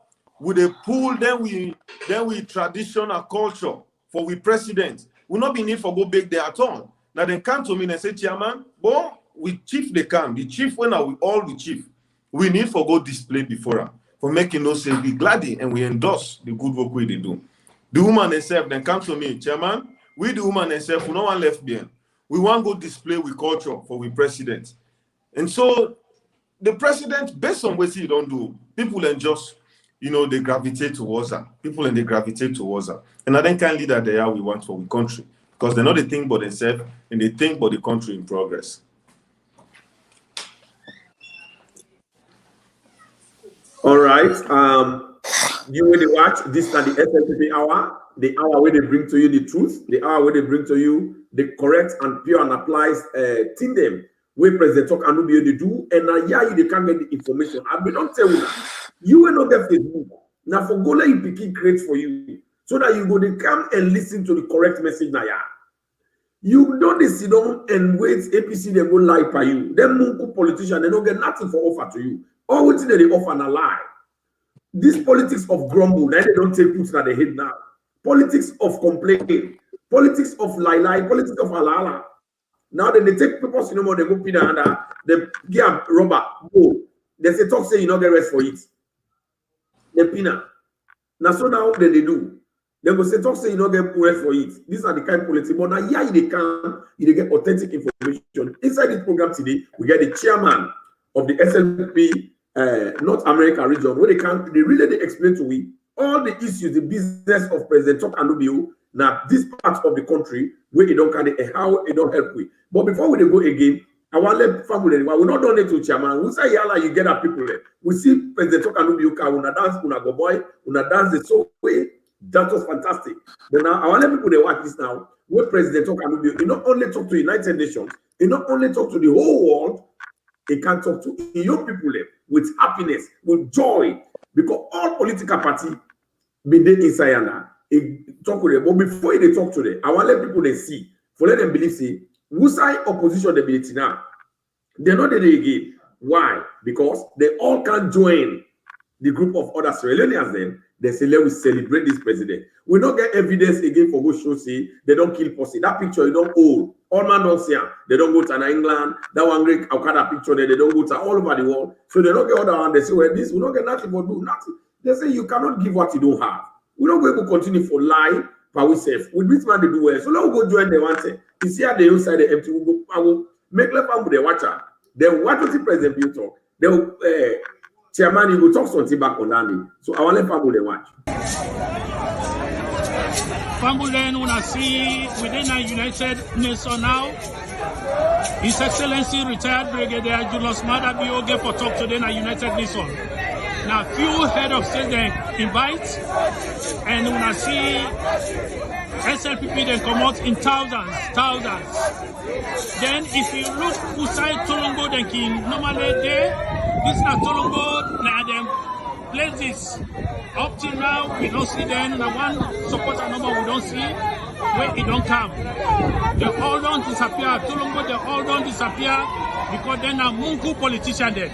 we they pull, then we traditional culture for we president. We not be need for go big there at all. Now they come to me and say, chairman, boy, we chief they come. The chief when are we all the chief? We need for go display before her. For making us say we gladly and we endorse the good work we they do. The woman herself then come to me, chairman. We the woman herself, we no one left behind. We want to go display with culture for we president. And so the president, based on what he don't do, people then just, they gravitate towards her. People and they gravitate towards her. And I then kind leader they are we want for the country. Because they know they think about themselves and they think about the country in progress. All right. You will watch this at the Slpp Hour, the hour where they bring to you the truth, the hour where they bring to you the correct and pure and applies thing them where President Talk and be able to do, and now they can't get the information. I will not tell you that. You will not get Facebook. Now for Gola you picking create for you so that you go to come and listen to the correct message now. You don't sit down and wait APC they go lie by you. Them Mungu politician they don't get nothing for offer to you. All what they offer na lie. This politics of grumble, now they don't take put at the head now. Politics of complaint, politics of lie, politics of alala. Now then they take people, they go pin under, they give rubber, go. They say talk say you not get rest for it. They pin. Now so now then they do. They go say talk say you not get rest for it. These are the kind of politics. But now yeah, they can, they get authentic information. Inside this program today, we get the chairman of the SLP North America region, where they really explain to we all the issues, the business of President Talk and Ubio, now this part of the country where it don't carry how it don't help we. But before we go again, I want to let family we not done it to chairman. We say yalla you get our people there. We see President Talk and Ubio car, una dance, una go boy, una dance the so way. That was fantastic. But now I want to let people they watch this now. Where President Talk and Ubio, he not only talk to United Nations, he not only talk to the whole world. He can talk to young people with happiness, with joy, because all political parties be there inside and he talk with them. But before they talk to them, I want to let people they see, for let them believe, say, whose side opposition they be now. They're not there again. Why? Because they all can join the group of other Sierra Leoneans then. They say, let us celebrate this president. We don't get evidence again for go show say they don't kill pussy. That picture you don't hold. All man don't see them. They don't go to England. That one great Okada picture there, they don't go to all over the world. So they don't get other one. They say, well, this we don't get nothing but do nothing. They say you cannot give what you don't have. We don't go to continue for lie, but we say with this man they do well. So let us go join the one thing. You see how they inside the empty. We go, I will make left hand with the watcher. Then what does the president you talk? They will chairman, you will talk something back on that. So I want to family they watch. Family wanna see within a United Nations now. His Excellency retired Brigadier Julius Maada Bio get for talk today in a United Nations. Now few head of state they invite and wanna see SLPP then come out in thousands. Then if you look beside Tolongo then King normally there, this not Tolongo now them places. Up till now we don't see them. The one supporter number we don't see where it don't come. They all don't disappear. Tolongo they all don't disappear because then a Munku politician there.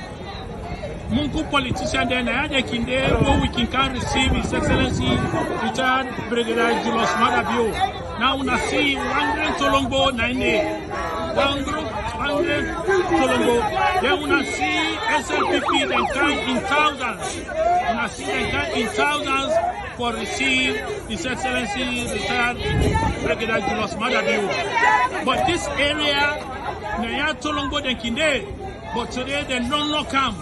Munku politician there now they can there where we can receive His Excellency retired Brigadier Julius Maada Bio. Now we see 100 Tolongo 9 one group, 100 Tolongo. Then we see SLPP then come in thousands. We see them come in thousands for receive His Excellency retired Brigadier Julius Maada Bio. But this area, Naya Tolongo then kinde, but today they don't come.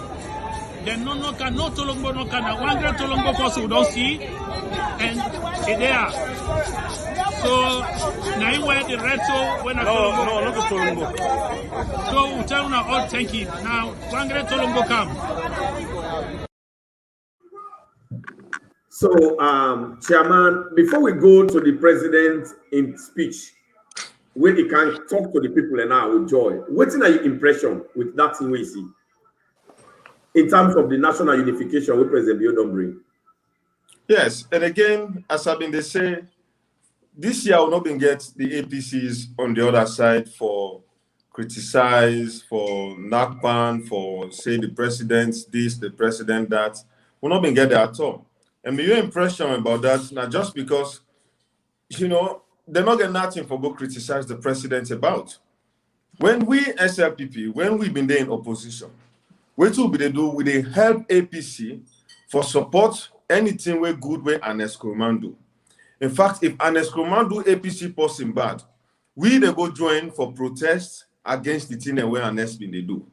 They don't come. No Tolongo no come. Now 100 Tolongo first we don't see, and it there. So now where the red so when no, look at Tolongo. So we tell now all thank you. Now 100 Tolongo come. So, Chairman, before we go to the president in speech, where he can talk to the people and now with joy, what's your impression with that thing we see in terms of the national unification with President Bio don't bring? Yes, and again, as I've been they say, this year will not been get the APCs on the other side for criticize, for NACPAN, for say the president this, the president that. Will not been get there at all. And your impression about that, now just because, you know, they're not getting nothing for go criticize the president about. When we SLPP, when we've been there in opposition, what will be they do? We they help APC for support anything we good way Ernest Koeman do. In fact, if Ernest Koeman do APC person bad, we they go join for protests against the thing where Ernest been they do.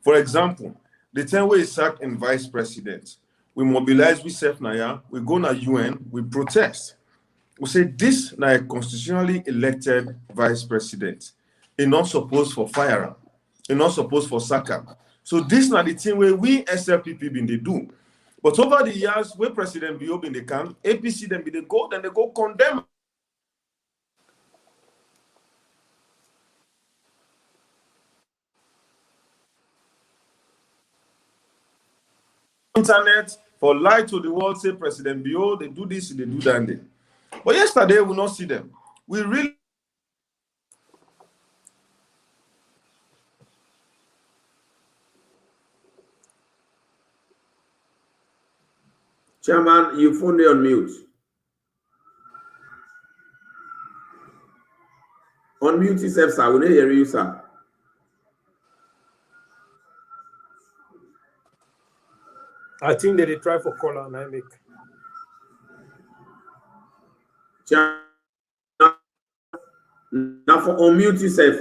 For example, the time where he sacked in vice president, we mobilize we self now, we go na UN, we protest. We say this na a constitutionally elected vice president. He not supposed for firearm. He not supposed for sacker. So this na the thing where we SLPP been they do. But over the years, where President Bio been they come, APC then be they go, then they go condemn. Internet for lie to the world, say President Bio, they do this, they do that. But yesterday we not see them. We really Chairman, you phone on mute. Unmute yourself, sir. We don't hear you, sir. I think they try for caller and I make. Chairman, now for unmute yourself.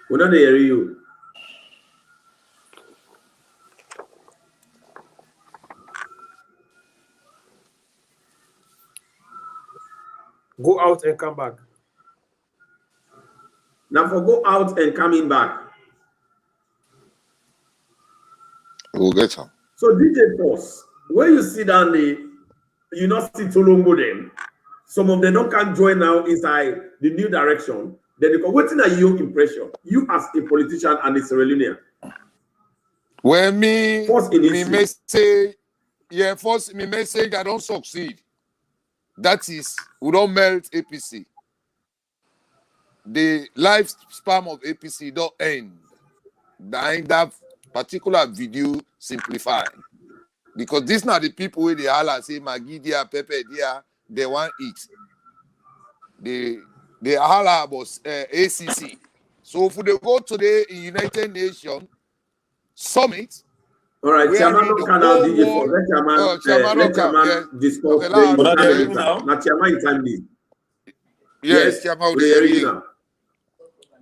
We don't hear you. Go out and come back. Now for go out and coming back. We'll get him. So DJ Boss, where you see down the, you not see Tolongo them. Some of them don't can join now inside the new direction. Then they go, what's in your impression? You as a politician and a Sierra Leonean. When me First in me history. may say, yeah, first me may say I don't succeed. That is, we don't melt APC. The lifespan of APC don't end. That particular video simplified. Because these are the people where they holler say Maggie dia, Pepe dia, they want eat. They holler about ACC. So if they go today in United Nations Summit, All right, where Chairman the can now whole DJ for world, let Chairman, Chairman come, yes. discuss Okay, the But are they United hearing now? Now, Chairman, time this. Yes, Chairman, we hear you now.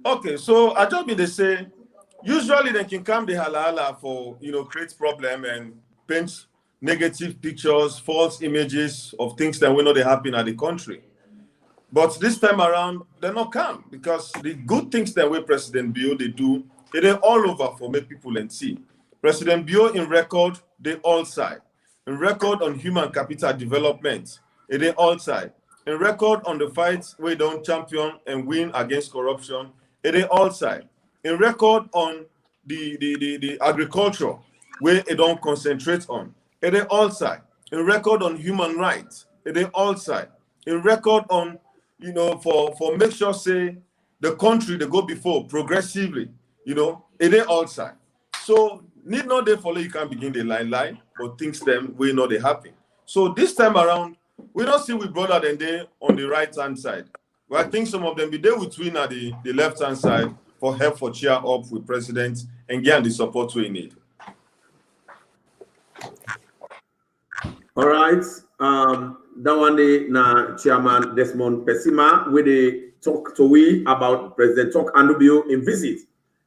Okay, so I just mean they say usually they can come the halala for create problem and paint negative pictures, false images of things that will not happen at the country. But this time around, they're not come because the good things that way President Bio they do, it is all over for make people and see. President Bio in record, they all side. In record on human capital development, it is all side. In record on the fights we don't champion and win against corruption, it is all side. In record on the agriculture, where it don't concentrate on, it is all side. In record on human rights, it is all side. In record on for make sure say the country they go before progressively, it ain't all side. So need not they follow you can begin the line, but things them we know they happen. So this time around, we don't see we brother than they on the right hand side. Well, I think some of them be there with twin at the left hand side for help for cheer up with president and get the support we need. All right. That one day na Chairman Desmond Pesima where they talk to we about President Talk Andubio in visit.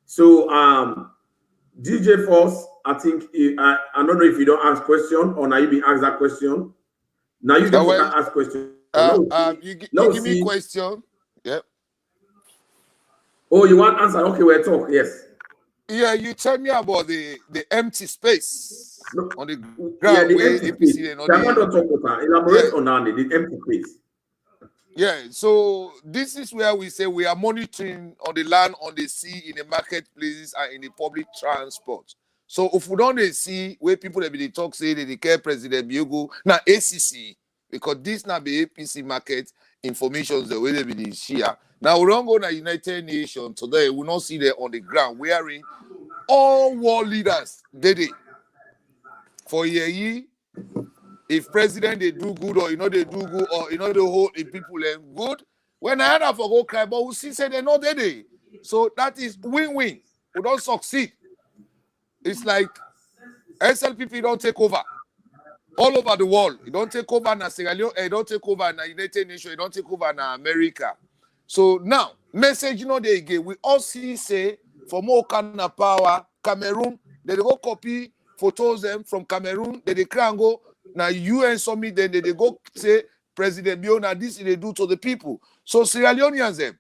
So DJ Force, I think I don't know if you don't ask question or now you be asked that question. Now you don't ask question. You give me question. Yeah. Oh, you want answer? Okay, we'll talk. Yes. Yeah, you tell me about the empty space on the ground yeah, the where empty APC space. and all Elaborate on that, the empty space. Yeah, so this is where we say we are monitoring on the land, on the sea, in the marketplaces, and in the public transport. So if we don't see where people have been talk say they care President Biogo, now ACC, because this now the APC market information the way they be share. Now we don't go to United Nations today, we not see them on the ground wearing all world leaders they for a year. If president they do good or they do good or they hold the people good, when I had for go cry, but we see say they know they. So that is win-win. We don't succeed. It's like SLPP don't take over all over the world. You don't take over na Sierra Leone, you don't take over na United Nations, you don't take over na America. So now, message they again. We all see say for more kind of power, Cameroon, they go copy photos them from Cameroon, they cry and go now UN summit, then they go say President Biona, this they do to the people. So Sierra Leoneans them,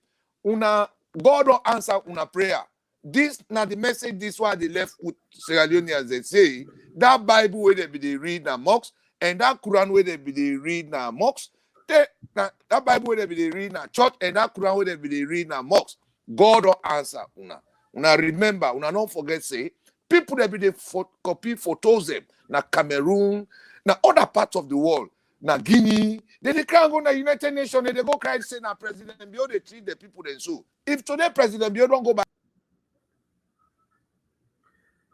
God don't answer una prayer. This now the message this why they left with Sierra Leoneans they say that Bible where they read na mosque and that Quran where they read na mosque. That Bible where they read na church and that Quran where they read na mosque. God don't answer una. Una remember, una don't forget say people that be they copy photos them na Cameroon, na other parts of the world, na Guinea. They can't go to the United Nations. They go cry say na President Bio they treat the people then so. If today President Bio don't go back.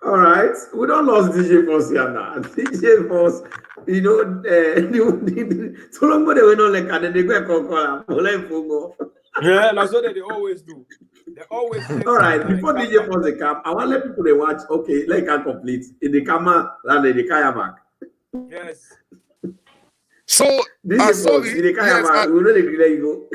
All right, we don't lose DJ Force here now. DJ Force, so long they will not like and they go and call. Yeah, that's what they always do. They always. All right, before DJ Force they come, I want to let people they watch. Okay, like I complete in the camera and in the kayak. Yes. So DJ Force in the kayak, we know they let you go.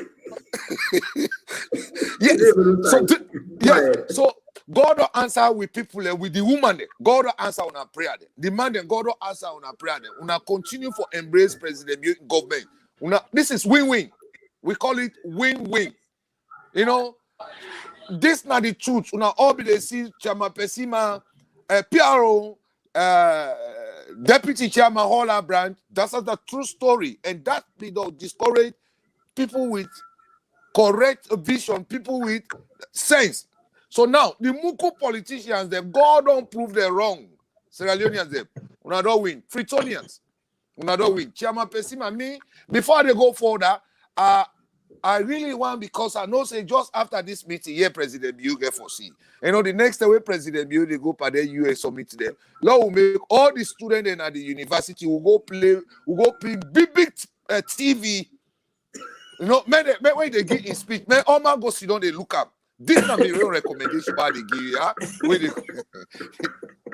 Yes. So God will answer with people with the woman. God will answer on our prayer. The man, God will answer on our prayer. Una continue for embrace President government. This is win-win. We call it win-win. This not the truth. Una all be the see Chairman Pesima, PRO, Deputy Chairman Holler Branch. That's the true story, and that discourage people with correct vision, people with sense. So now the Muku politicians, them God don't prove they're wrong. Sierra Leoneans, them una don't win. Fritonians, una don't win. Chairman Pesima, me before they go further, I really want, because I know say just after this meeting, here President Bill get foresee. You know, the next day when President Bill they go for the US summit them, Lord will make all the students at the university will go play big TV. You know, when they give in speech, man, all man go sit down, they look up. This is my real recommendation by the give, yeah.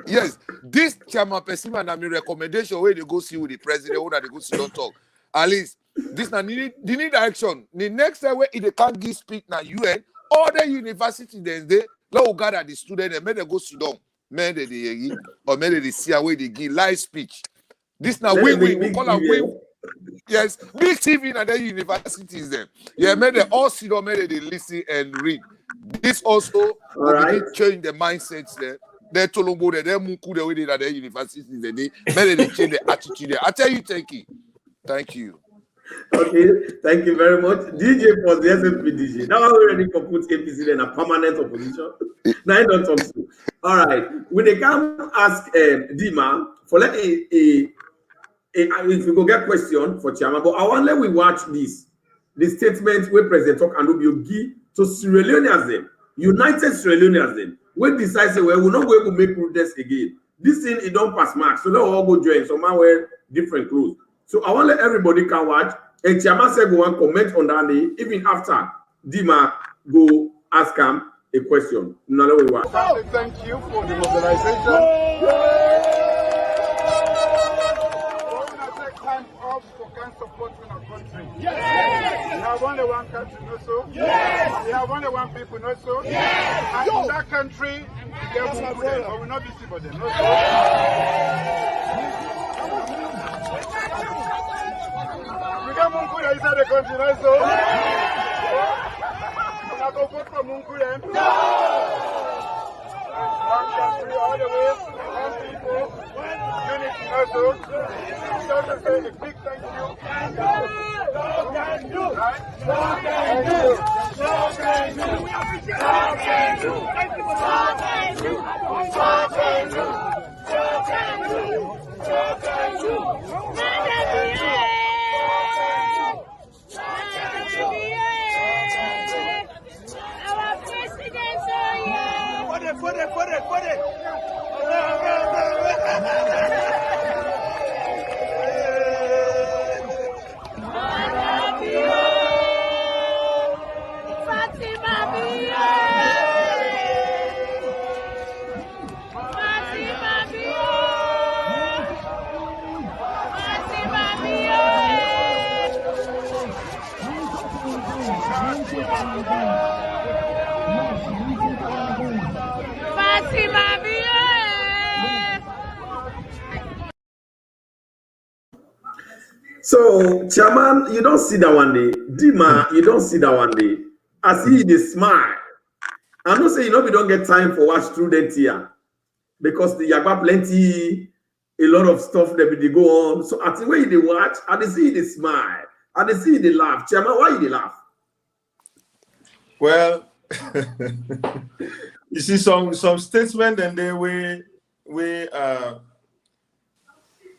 Yes, this chairman person and my recommendation where they go see with the president, where they go sit down talk. At least this now need direction. The next time where if they can't give speech now UN, all the university then they let gather the students and make them go sit down. Man, they or maybe they see where they give live speech. This now we call it win. Yes, big TV and the universities them. Yeah, maybe they all sit down, maybe they listen and read. This also will change the mindsets there. They're Tolombo, they're Muku, the way they are the universities, maybe they change the attitude there. I tell you, thank you. Thank you. Okay, thank you very much. DJ for the SFP DJ. Now we're ready for put APC in a permanent opposition. Now I don't talk to. All right. When they come ask Dima for let if we go get question for Chairman, but I want let we watch this. The statement where President Talk and Rubio give to Sierra Leoneans them, United Sierra Leoneans them, we decide say well, we're not going to make protest again. This thing it don't pass mark, so let's all go join. Someone wear different clothes. So I want to let everybody can watch. And Chairman said go and comment on that day, even after Dima go ask him a question. Now let me watch. Thank you for the mobilization. Time off to can support our country. Yes. We have only one country, no so. Yes. We have only one people, no so. Yes. And in that country, we will not be see for them, no so. We got Munkuya inside the country, no so. We have to vote for Munkuya. No. One country, all the way, one people, unity, no so. Just to say a big thank you. Put it. So, Chairman, you don't see that one day. Dima, you don't see that one day. I see the smile. I'm not saying we don't get time for watch students here because the Yagba plenty, a lot of stuff that they go on. So I think when they watch, I they see the smile, I they see the laugh. Chairman, why you laugh? Well, you see some statement and they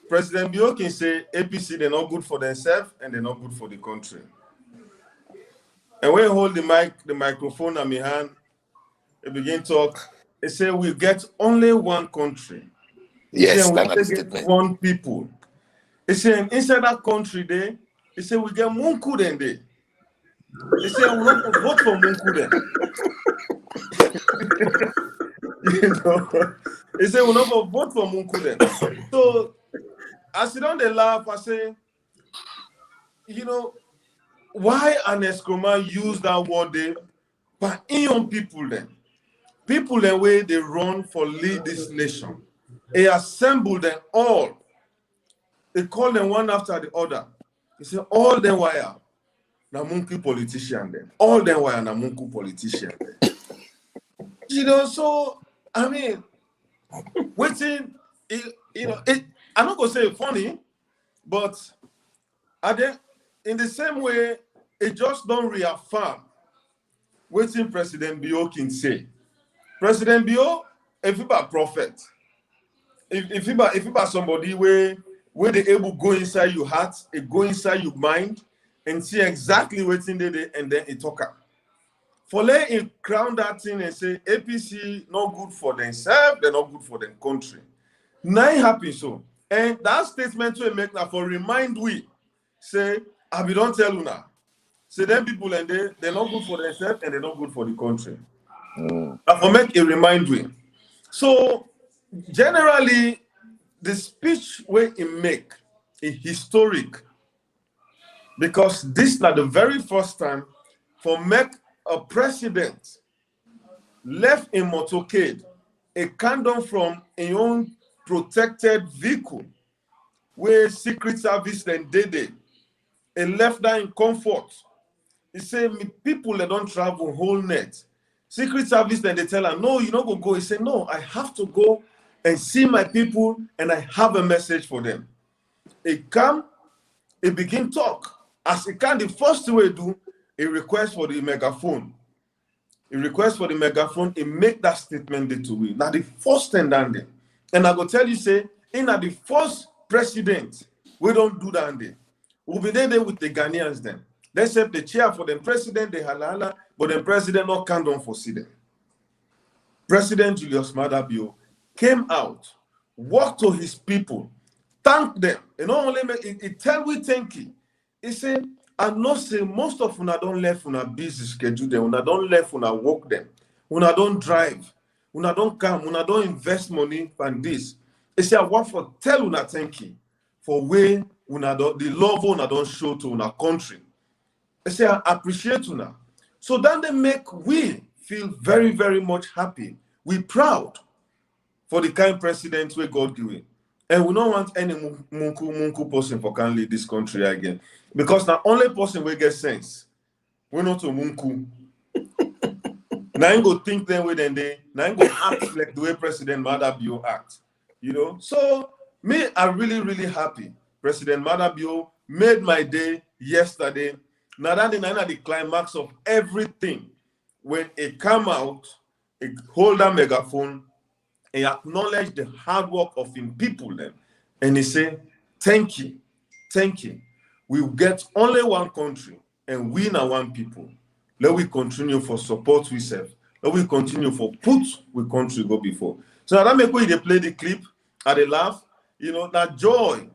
President Bio can say APC they're not good for themselves and they're not good for the country. And when you hold the microphone in my hand, they begin to talk. They say we get only one country. Yes, we only get one people. They say inside that country they say we get Munku then they. They say we not vote for Munku then. You know, they say we not vote for Munku then. So I sit down, they laugh. I say, you know, why an Eskroma use that word there? But in people then where they run for lead this nation, they assemble them all. They call them one after the other. They say all them wire na Munku politician them. All them wire na Munku politician. You know, so I mean, waiting, you know, I'm not gonna say funny, but in the same way, it just don't reaffirm what President Bio can say. President Bio, if you are prophet, if you are somebody where they able to go inside your heart, it go inside your mind, and see exactly what's in there, and then it talk up. For let him crown that thing and say APC not good for themselves, they're not good for the country. Nothing happen so. And that statement will make now for remind we say, I be don't tell you now. Say them people and they're not good for themselves and they're not good for the country. I for make a remind we. So generally, the speech where he make is historic because this is not the very first time for make a president left a motorcade, a condom from a own protected vehicle where Secret Service then did it, and left that in comfort. He said, people that don't travel whole net. Secret Service then they tell her, no, you don't go. He said, no, I have to go and see my people and I have a message for them. He come, he begin talk. As he can, the first way do, he request for the megaphone. He request for the megaphone, he make that statement to we. Now the first thing down there. And I go tell you, say, in the first president, we don't do that there. We'll be there with the Ghanaians then. They said the chair for the president, the halala, but the president not can't don't foresee them. President Julius Maada Bio came out, walked to his people, thanked them, and not only he tell we thank you. He said, I know say most of una don't left una busy schedule them, una don't left una work them, una don't drive, una don't come, una don't invest money on this. He said, I want for tell una thank you for way una don't, the love una don't show to una country. He said, I appreciate una. So then they make we feel very, very much happy. We proud for the kind president we God giving. And we don't want any munku person for can lead this country again. Because the only person will get sense. We not to munku. Now I go think them way then they now go act like the way President Maada Bio act. You know? So me, I'm really, really happy. President Maada Bio made my day yesterday. Now that the climax of everything. When it come out, it hold a megaphone, and acknowledge the hard work of him people then. And he say, thank you. Thank you. We get only one country and we now one people. Let we continue for support we serve. Let we continue for put we country go before. So now that make way they play the clip, and they laugh, you know, that joy.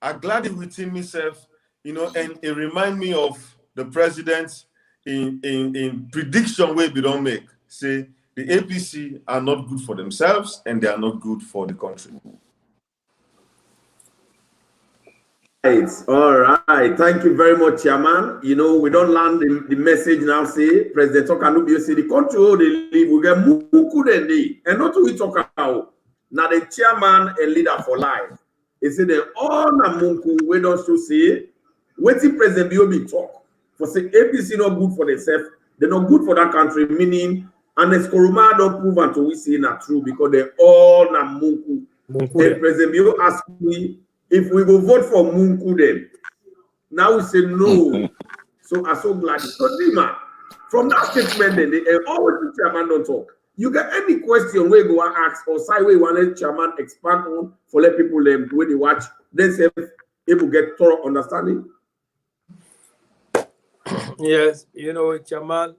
I'm glad it within myself, you know, and it remind me of the president in prediction way we don't make. Say the APC are not good for themselves and they are not good for the country. All right. Thank you very much, Chairman. You know, we don't land the message now. Say President Okanubio say the country where they live, we get muku then and not we talk about now the chairman and leader for life. He said they all na muku we don't so say waiting President Biobi talk for say APC not good for themselves, they're not good for that country, meaning and as Koroma don't prove until we say not true because they all na muku. And President Bio asked me if we go vote for Munku then. Now we say no. So I'm so glad. So Dima, from that statement then, they always the chairman don't talk. You get any question where you go and ask or side where you want the chairman expand on for let people when they watch, then say able get thorough understanding. Yes, you know, chairman,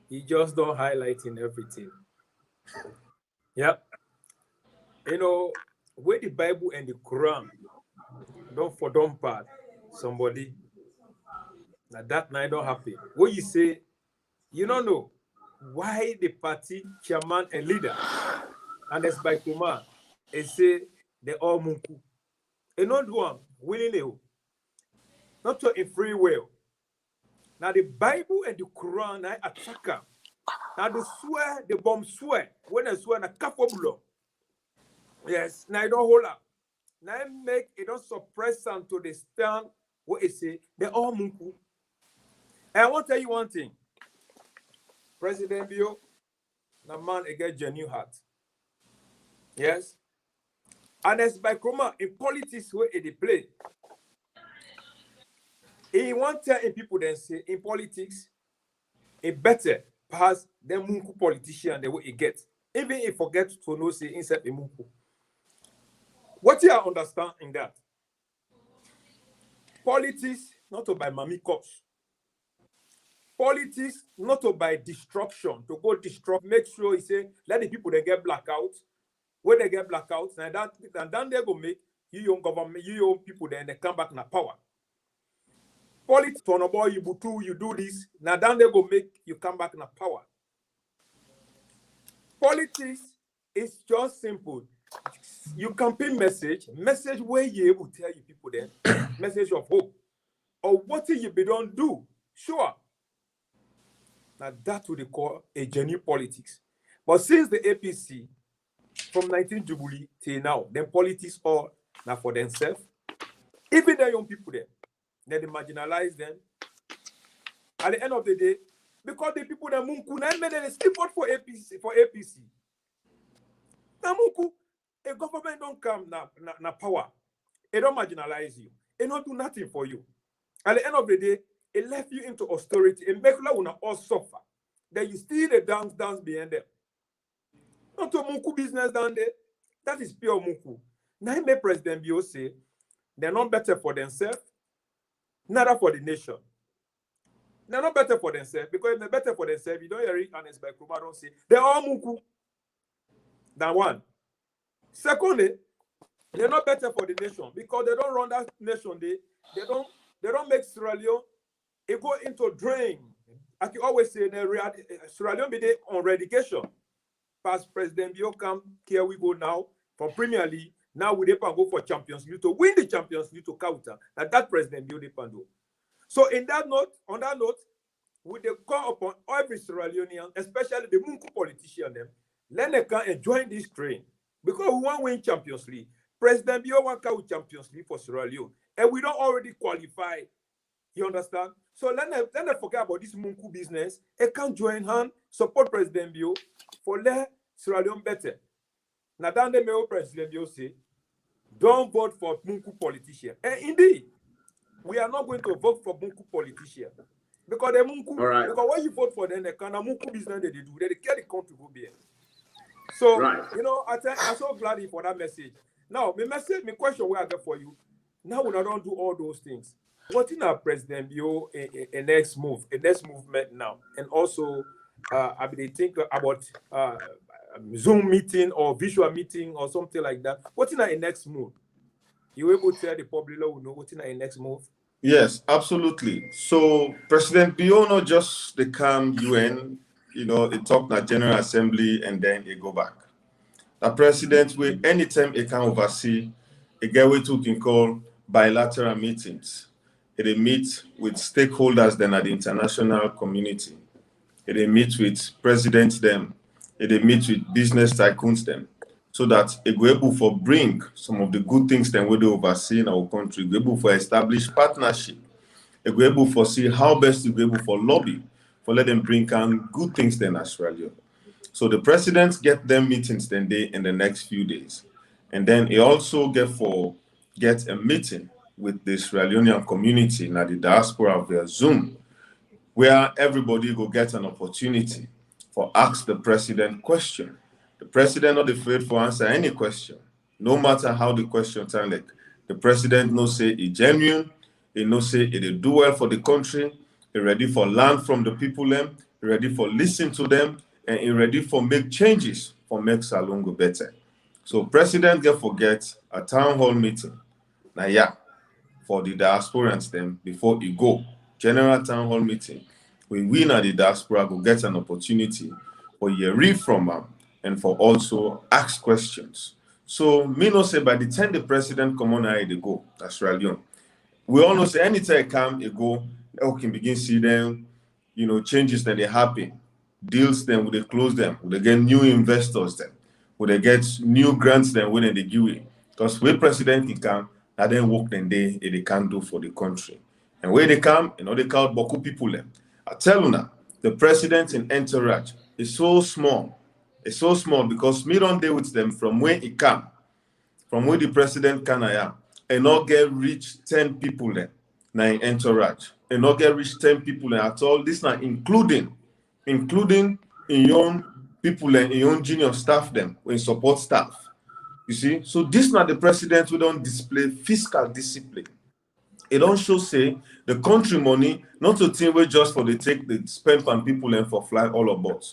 he just don't highlight in everything. Yeah. You know, where the Bible and the Quran don't part somebody that night don't happen. What you say, you don't know why the party chairman and leader and as by command they say they all munku. And not one willingly, not to a free will. Now the Bible and the Quran I attack. Now the swear the bomb swear when I swear na kafobulo. Yes, now I don't hold up. Now I make it don't suppress them to the stand what it say they all munku. And I want to tell you one thing. President Bio, the man against genuine heart. Yes. And as by Kroma in politics where they play. He want to tell people then say in politics, it better pass the munku politician the way he gets. Even if forget to know say inside the munku. What you understand in that? Politics not to buy mommy cups. Politics, not to buy destruction, to go destruct, make sure he say, let the people they get blackout. When they get blackouts, and then they go make you young government, you young people, then they come back in power. Politics, turn about you do this, now then they go make you come back in power. Politics is just simple. You campaign message where you able to tell you people then, message of hope. Or what you be don't do. Sure. Now that would they call a genuine politics. But since the APC, from 19 Jubilee till now, then politics all now for themselves. Even the young people there, then they marginalize them. At the end of the day, because the people that Munku, they still vote for APC. Now Munku, a government don't come na power. It don't marginalize you. It don't do nothing for you. At the end of the day, it left you into austerity. And make you all suffer. Then you still the dance behind them. Not to Munku business down there. That is pure Munku. Now he made President Bio say they're not better for themselves, neither for the nation. They're not better for themselves because if they're better for themselves, you don't hear it honest by Kuma don't say they're all Munku. That one. Secondly, they're not better for the nation because they don't run that nation. They don't make Sierra Leone it go into drain. I can always say Sierra Leone be there on relegation. Past President Bio come, here we go now for Premier League. Now we depend go for Champions League to win the Champions League to counter that President Bio depend do. So on that note, we they call upon every Sierra Leonean, especially the Munku politician them, let them come and join this train because we want to win Champions League. President Bio want to win Champions League for Sierra Leone, and we don't already qualify. You understand? So let them forget about this Munku business. They can join hand, support President Bio for let Sierra Leone better. Now, then the mayor President Bio say, don't vote for Munku politician. And indeed, we are not going to vote for Munku politician. Because the Munku, right. Because when you vote for them, the kind of Munku business they do, they care the country go be. So, I'm so glad for that message. Now, my question we have for you. Now we don't do all those things. What in our President Bio a next movement now? And also, I mean, they think about Zoom meeting or visual meeting or something like that. What's in our next move? You able to tell the public will know what's in our next move? Yes, absolutely. So President Bio not just the CAM UN, it talk na General Assembly and then it go back. The president will anytime it can oversee a get way to can call bilateral meetings. They meet with stakeholders then at the international community. They meet with presidents them. They meet with business tycoons them. So that it will able for bring some of the good things then we do oversee in our country. It will able for establish partnership. It will able for see how best to be able for lobby for let them bring on good things then Australia. So the presidents get them meetings then in the next few days. And then he also get a meeting with the Sierra Leonean community in the diaspora via Zoom, where everybody will get an opportunity for ask the president question. The president not afraid for answer any question, no matter how the question sound like. The president no say it genuine, he no say it do well for the country, he ready for learn from the people them, he ready for listen to them, and he ready for make changes for make Salongo better. So president get forget a town hall meeting. Now for the diasporans then before he go. General town hall meeting. We win at the diaspora will get an opportunity for you read from them and for also ask questions. So me no say by the time the president come on they go, that's right. We all know say anytime come they go, they can begin see them, changes that they happen, deals them, will they close them, will they get new investors then, will they get new grants then when they give it. Because when president he come, that then work then they can't do for the country. And when they come, they count Boku people them. I tell you now, the president in entourage is so small. It's so small because me don't deal with them from where he come, from where the president can and not get reach 10 people there, now in entourage, and not get reach 10 people there at all. This now including in your people and in your junior staff them, in support staff. You see, so this not the president who don't display fiscal discipline. it don't show say the country money, not to think we just for the take the spend on people and for fly all about.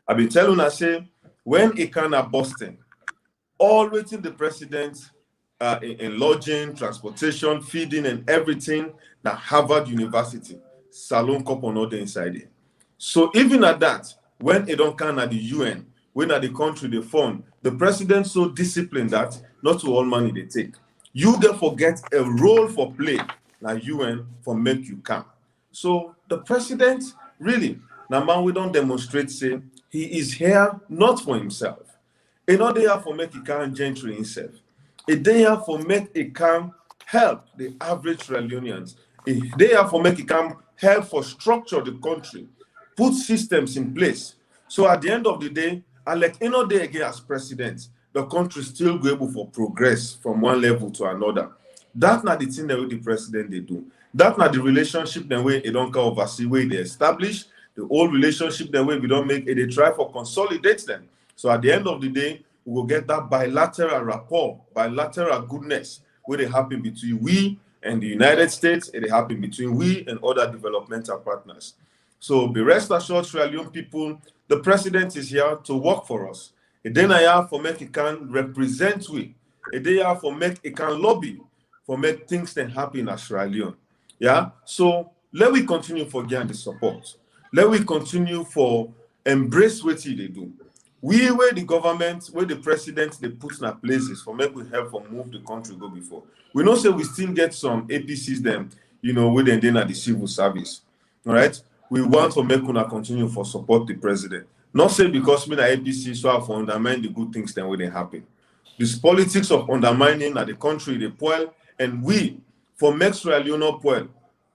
I've been telling I say when it kind of Boston, all waiting the president in lodging, transportation, feeding, and everything that Harvard University, Salon Cup on all the inside it. So even at that, when it don't come at the UN, when at the country they fund, the president so disciplined that not to all money they take. You get forget a role for play like UN for make you come. So the president really, now man, we don't demonstrate say he is here not for himself. He not there for make he can gentry himself. He there for make he can help the average Sierra Leoneans. He there for make he can help for structure the country, put systems in place. So at the end of the day, I like you know day again as president, the country still go able for progress from one level to another. That's not the thing that the president they do. That's not the relationship the way they don't come oversee way they establish. The old relationship the way we don't make it, they try for consolidate them. So at the end of the day, we will get that bilateral rapport, bilateral goodness where they happen between we and the United States, and they happen between we and other developmental partners. So be rest assured, Sierra Leone people, the president is here to work for us. And then I have for make it can represent we. And they have for make it can lobby for make things that happen at Sierra Leone. Yeah. So let we continue for getting the support. Let we continue for embrace what they do. We where the government, where the president they put in our places for make we help for move the country go before. We know say we still get some APCs them, you know, within then at the civil service. All right. We want to make una continue for support the president. Not say because we the APC so have to undermine the good things then when they happen. This politics of undermining at the country they poil, and we for make Sierra Leone poil,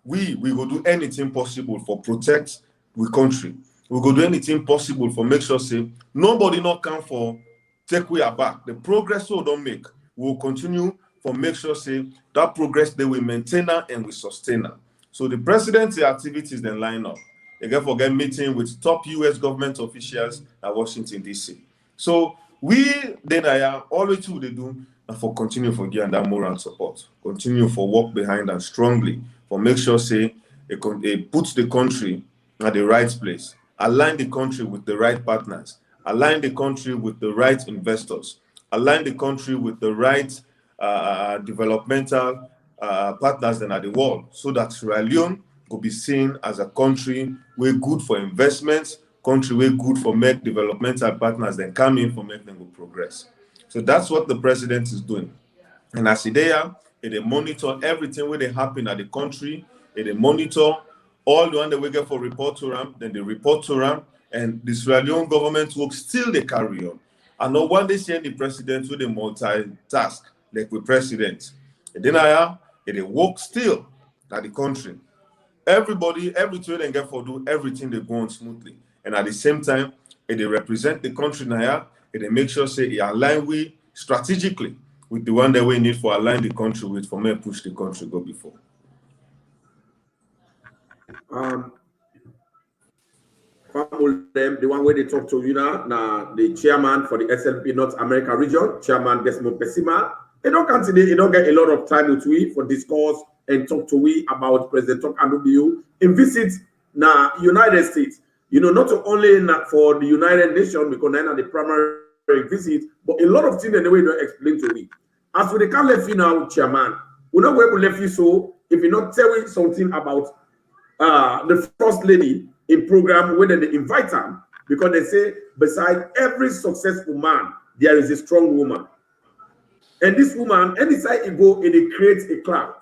we will do anything possible for protect the country. We will do anything possible for make sure say nobody not come for take we back. The progress we don't make, we will continue for make sure say that progress they will maintain and we sustain her. So the president's activities then line up. They get for get meeting with top US government officials at Washington DC. So we then all the two they do and for continue for give that moral support, continue for work behind and strongly for make sure say it puts the country at the right place, align the country with the right partners, align the country with the right investors, align the country with the right developmental partners than at the world, so that Sierra Leone could be seen as a country where good for investments, country where good for make developmental partners then come in for make them go progress. So that's what the president is doing. And as they monitor everything where they happen at the country, they monitor all the one that we get for report to them, then they report to them, and the Sierra Leone government work still they carry on. And no one they send the president with a multitask like with president. And then they work still at the country. Everybody, everything they get for do everything they go on smoothly. And at the same time, they represent the country now, and they make sure say it align with strategically with the one that we need for align the country with for me push the country go before. The one where they talk to you now, the chairman for the Slpp North America region, Chairman Desmond Pessima. They don't consider, they don't get a lot of time with we for discourse and talk to we about President Tok Anubio and visit now United States. You know, not only for the United Nations because now the primary visit, but a lot of things in the way they explain to me. As for the can't let you now, Chairman, we're not going to let you so if you're not telling something about the First Lady in program whether they invite them, because they say beside every successful man there is a strong woman, and this woman anytime you go it creates a cloud.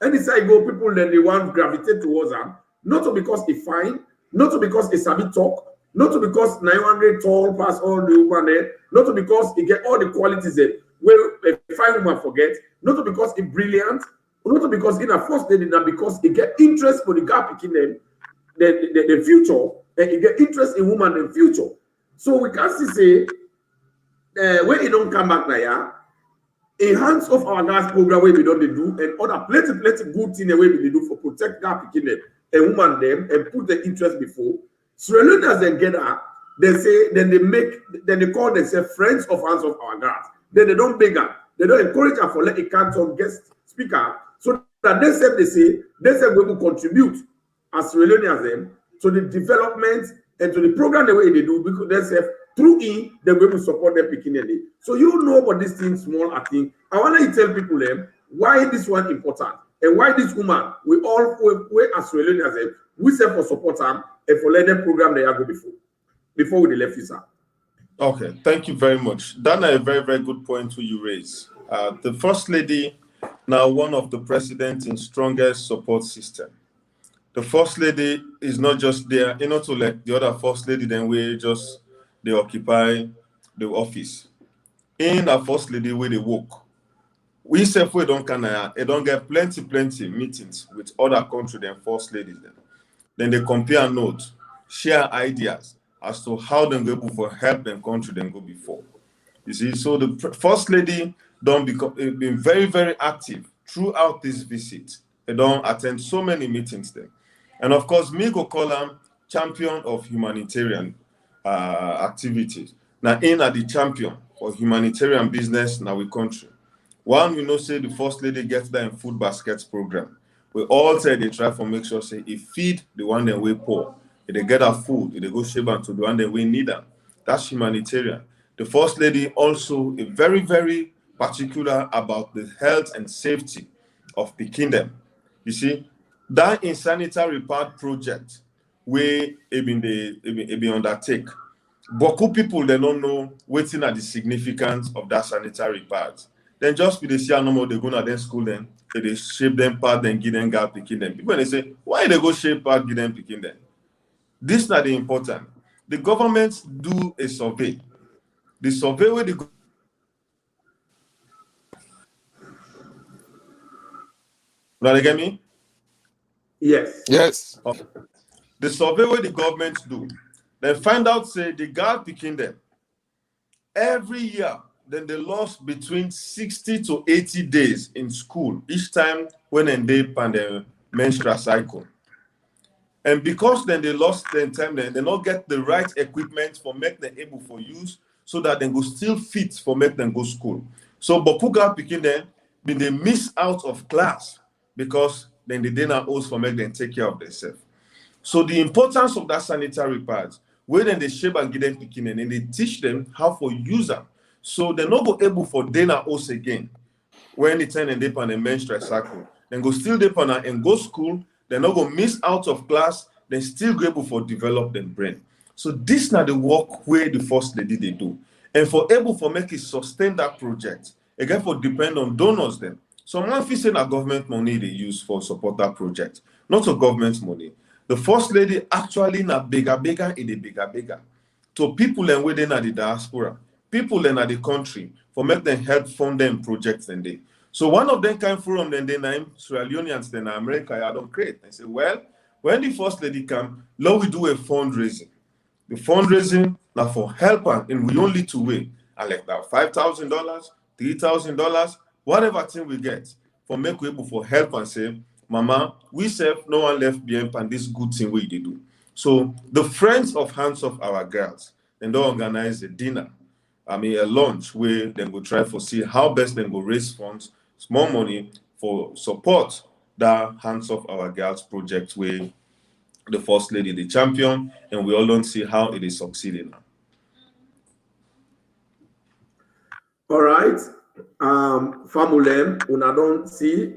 Anytime you go people then they want to gravitate towards her, not because it's fine, not because it's a bit talk, not because 900 tall past all the woman there, not because it get all the qualities that where a fine woman forget, not because it's brilliant, not because in a first lady, not because it get interest for the gap in them the future, and you get interest in women in future. So we can see say when it don't come back now, enhance of our gas program where we don't do, and other plenty good thing the way we do for protect gap in them and woman them and put the interest before. Sierra Leoneans then get up, they say, then they call themselves friends of our gas. Then they don't beg her, they don't encourage her for let a canton guest speaker so that they say we will contribute as Sierra Leoneans them to the development and to the program the way they do, because they say through they're going to support them picking. So you know about this thing small, I think. I want you to tell people them why this one important and why this woman we as Sierra Leoneans them we say for support them and for let them program they have go before we left visa. Okay, thank you very much. That's a very, very good point you raise. The First Lady, now one of the president's in strongest support system. The First Lady is not just there, to like the other First Lady, then they occupy the office. In a First Lady where they work, we say we don't get plenty meetings with other country than First Ladies. Then they compare notes, share ideas as to how they go for help them country then go before. You see, so the First Lady been very, very active throughout this visit. They don't attend so many meetings there. And of course, me go call them champion of humanitarian activities. Now, are the champion for humanitarian business in our country. One, we know say the First Lady gets that in food baskets program. We all say they try to make sure say it feed the one that we poor. If they get our food, if they go share to the one that we need them. That's humanitarian. The First Lady also is very, very particular about the health and safety of the kingdom. You see, that insanitary part project where it been undertake. Beaucoup people they don't know waiting at the significance of that sanitary part. Then just be the see no more they go to their school then they shape them part then give them gap picking them. People they say why they go shape part give them picking them. This is not the important. The government do a survey. The survey where the now they get me? Yes. Yes. Okay. The survey where the government do, then find out say the girl picking them every year. Then they lost between 60 to 80 days in school each time when they pan the menstrual cycle. And because then they lost their time, then they not get the right equipment for make them able for use so that they go still fit for make them go school. So Bokuga picking them, then they miss out of class because then they didn't host for make them take care of themselves. So the importance of that sanitary part, where then they shape and give them picking and they teach them how to use them. So they're not go able for dinner host again when they turn and they pan a menstrual cycle. Then go still dip on and go school. They're not going to miss out of class. Then still go able for develop them brain. So this is not the work where the First Lady they do. And for able for make it sustain that project, again for depend on donors then. So I'm not saying that government money they use for support that project, not a government money. The First Lady actually na bigger in the bigger. So people and within the diaspora, people in the country for make them help fund them projects and they. So one of them came from then they name Sierra Leoneans then America I don't create. I say, well, when the First Lady come, now we do a fundraising. The fundraising now for help and we only two way. I like that $5,000, $3,000, whatever thing we get for make we able for help and say, Mama, we serve no one left behind and this good thing we do. So the friends of Hands of Our Girls, and they organize a dinner. A lunch where they go try for see how best they go raise funds, small money for support that Hands of Our Girls project where the First Lady, the champion, and we all don't see how it is succeeding now. All right. Famulem, una don't see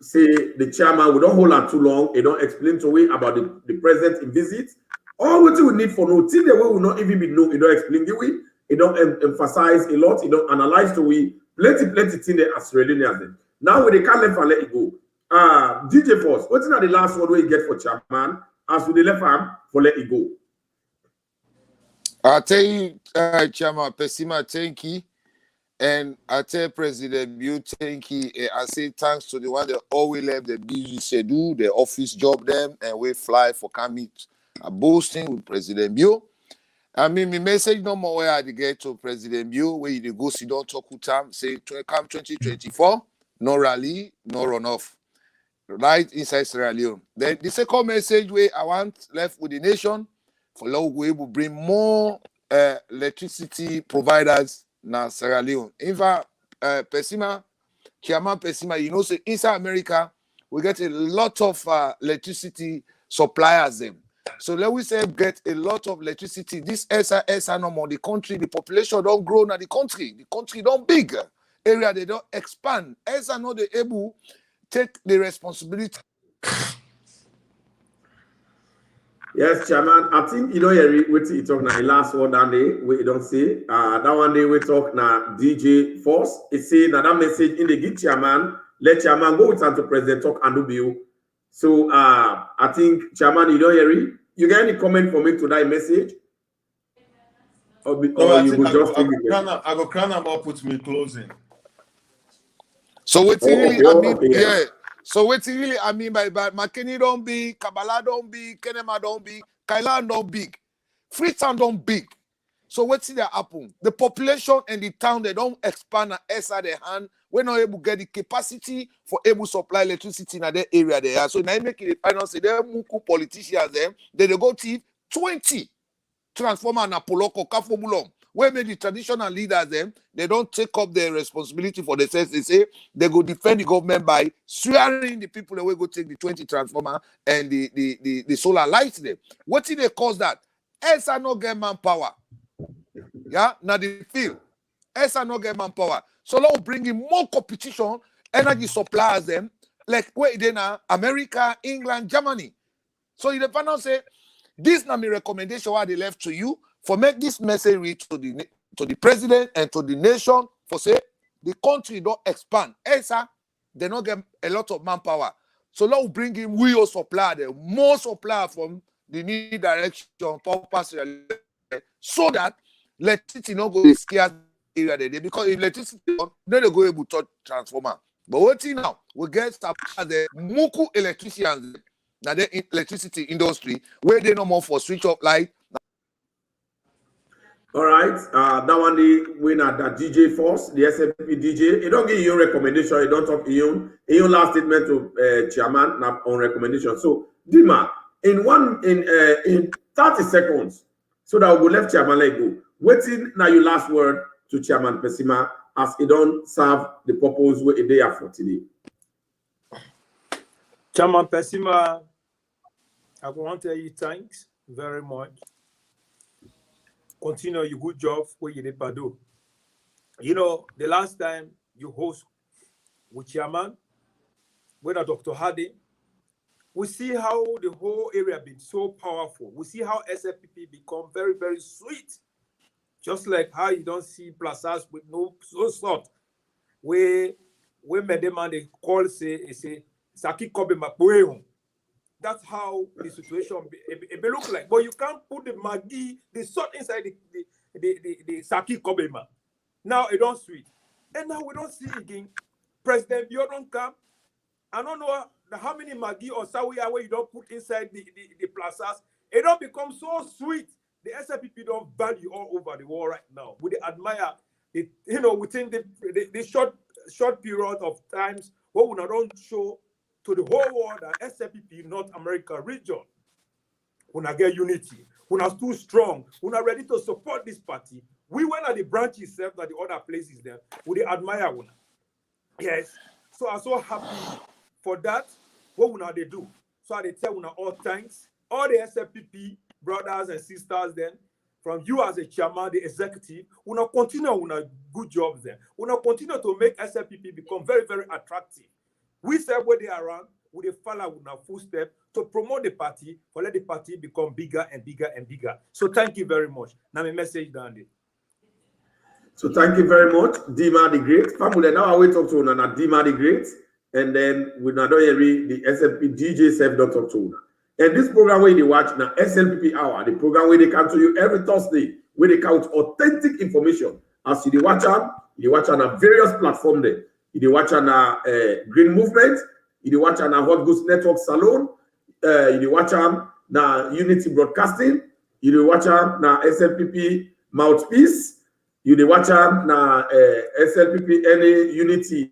say the chairman, we don't hold on too long, they don't explain to we about the president in visit. All what we need for no till the way will not even be know, it don't explain the way, it don't emphasize a lot, it don't analyze to we plenty thing they Australians. Now we can't let it go. DJ Force, what's not the last one we get for chairman as we left him for let it go? I tell you, Chairman Pesima, thank you. And I tell President Bill, thank you. I say thanks to the one that always left the busy schedule, the office job them, and we fly for coming boasting with President Bill. I mean, my message no more where I get to President Bill, where you go see don't talk with time, say come 2024, no rally, no runoff. Right inside Sierra Leone. Then the second message where I want left with the nation for law we will bring more electricity providers na Sierra Leone. In fact, Pesima Chairman Pesima, you know, say inside America, we get a lot of electricity suppliers them. So let we say get a lot of electricity. This SR no more. The country, the population don't grow now. The country don't big. Area they don't expand. SR not they able take the responsibility. Yes, Chairman. I think you don't hear what you talk now. The last one that day we don't say. That one day we talk now. DJ Force. It say that message in the give Chairman. Let Chairman go with to President talk and do bill. So I think Chairman, you don't hear it. You got any comment for me to that message? Or you will just take it. I go crown them up with me closing. So what really okay, I mean, okay. yeah. So what really I mean by McKinney don't be, Kabbalah don't be, Kenema don't be, Kailan don't big, Freetown don't big. So what's that happen? The population and the town they don't expand and SR their hand. We're not able to get the capacity for able to supply electricity in that area they are. So now make it final say they're muku politicians them. They go to 20 transformer and Apoloko Kafobulom. Where made the traditional leaders them, they don't take up their responsibility for themselves. They say they go defend the government by swearing the people that will go take the 20 transformer and the solar lights them. What did they cause that? SR no get manpower. Yeah, now the field. SR no get manpower. So now bring in more competition, energy suppliers them, like where they now America, England, Germany. So the panel say, this now my recommendation what they left to you for make this message reach to the president and to the nation for say the country don't expand. SR, they don't get a lot of manpower. So now bring in we supply them, more supply from the new direction, purpose, so that electricity not go to scare area there because if electricity don't they go able to touch transformer. But waiting now, we get start as the muku electricians now the electricity industry where they no more for switch off light. All right, that one the winner, that DJ Force, the SLP DJ. He don't give you recommendation. He don't talk to you. In last statement to chairman on recommendation. So Dima, in 30 seconds, so that we will let chairman let go. Waiting now your last word to Chairman Pesima as he don't serve the purpose where they are for today. Chairman Pesima, I want to tell you thanks very much. Continue your good job where you did do. You know, the last time you host with Chairman, with Dr. Hardy, we see how the whole area been so powerful. We see how SLPP become very, very sweet. Just like how you don't see plazas with no salt. Where Medema they call say Saki Kobe Mapueum. That's how the situation it look like. But you can't put the Maggi, the salt inside the Saki Kobema. Now it don't sweet. And now we don't see again. President Biodon come. I don't know how many Maggi or Sawiya where you don't put inside the plazas. It don't become so sweet. The SLPP don't value all over the world right now. We admire it, you know, within the short period of times what we don't show to the whole world that SLPP North America region, we not get unity, we not too strong, we not ready to support this party. We went at the branch itself that the other places there, we admire one. Yes, so I'm so happy for that. What we not they do? So I tell we all thanks, all the SLPP brothers and sisters then, from you as a chairman, the executive, we not continue with a good job there. We not continue to make SLPP become very, very attractive. We said where they are around, we follow with our full step to promote the party, for let the party become bigger and bigger and bigger. So thank you very much. Now my message down there. So thank you very much, Dima the Great. Family, now I will talk to Nana Dima the Great, and then we now hear the SLP DJ self don't talk to Una. And this program where they watch now SLPP Hour, the program where they come to you every Thursday, where they count authentic information. As you watch on various platforms there. You watch on Green Movement, you watch on Hot Goose Network Salon, you watch on Unity Broadcasting, you watch on SLPP Mouthpiece, you watch on SLPP any Unity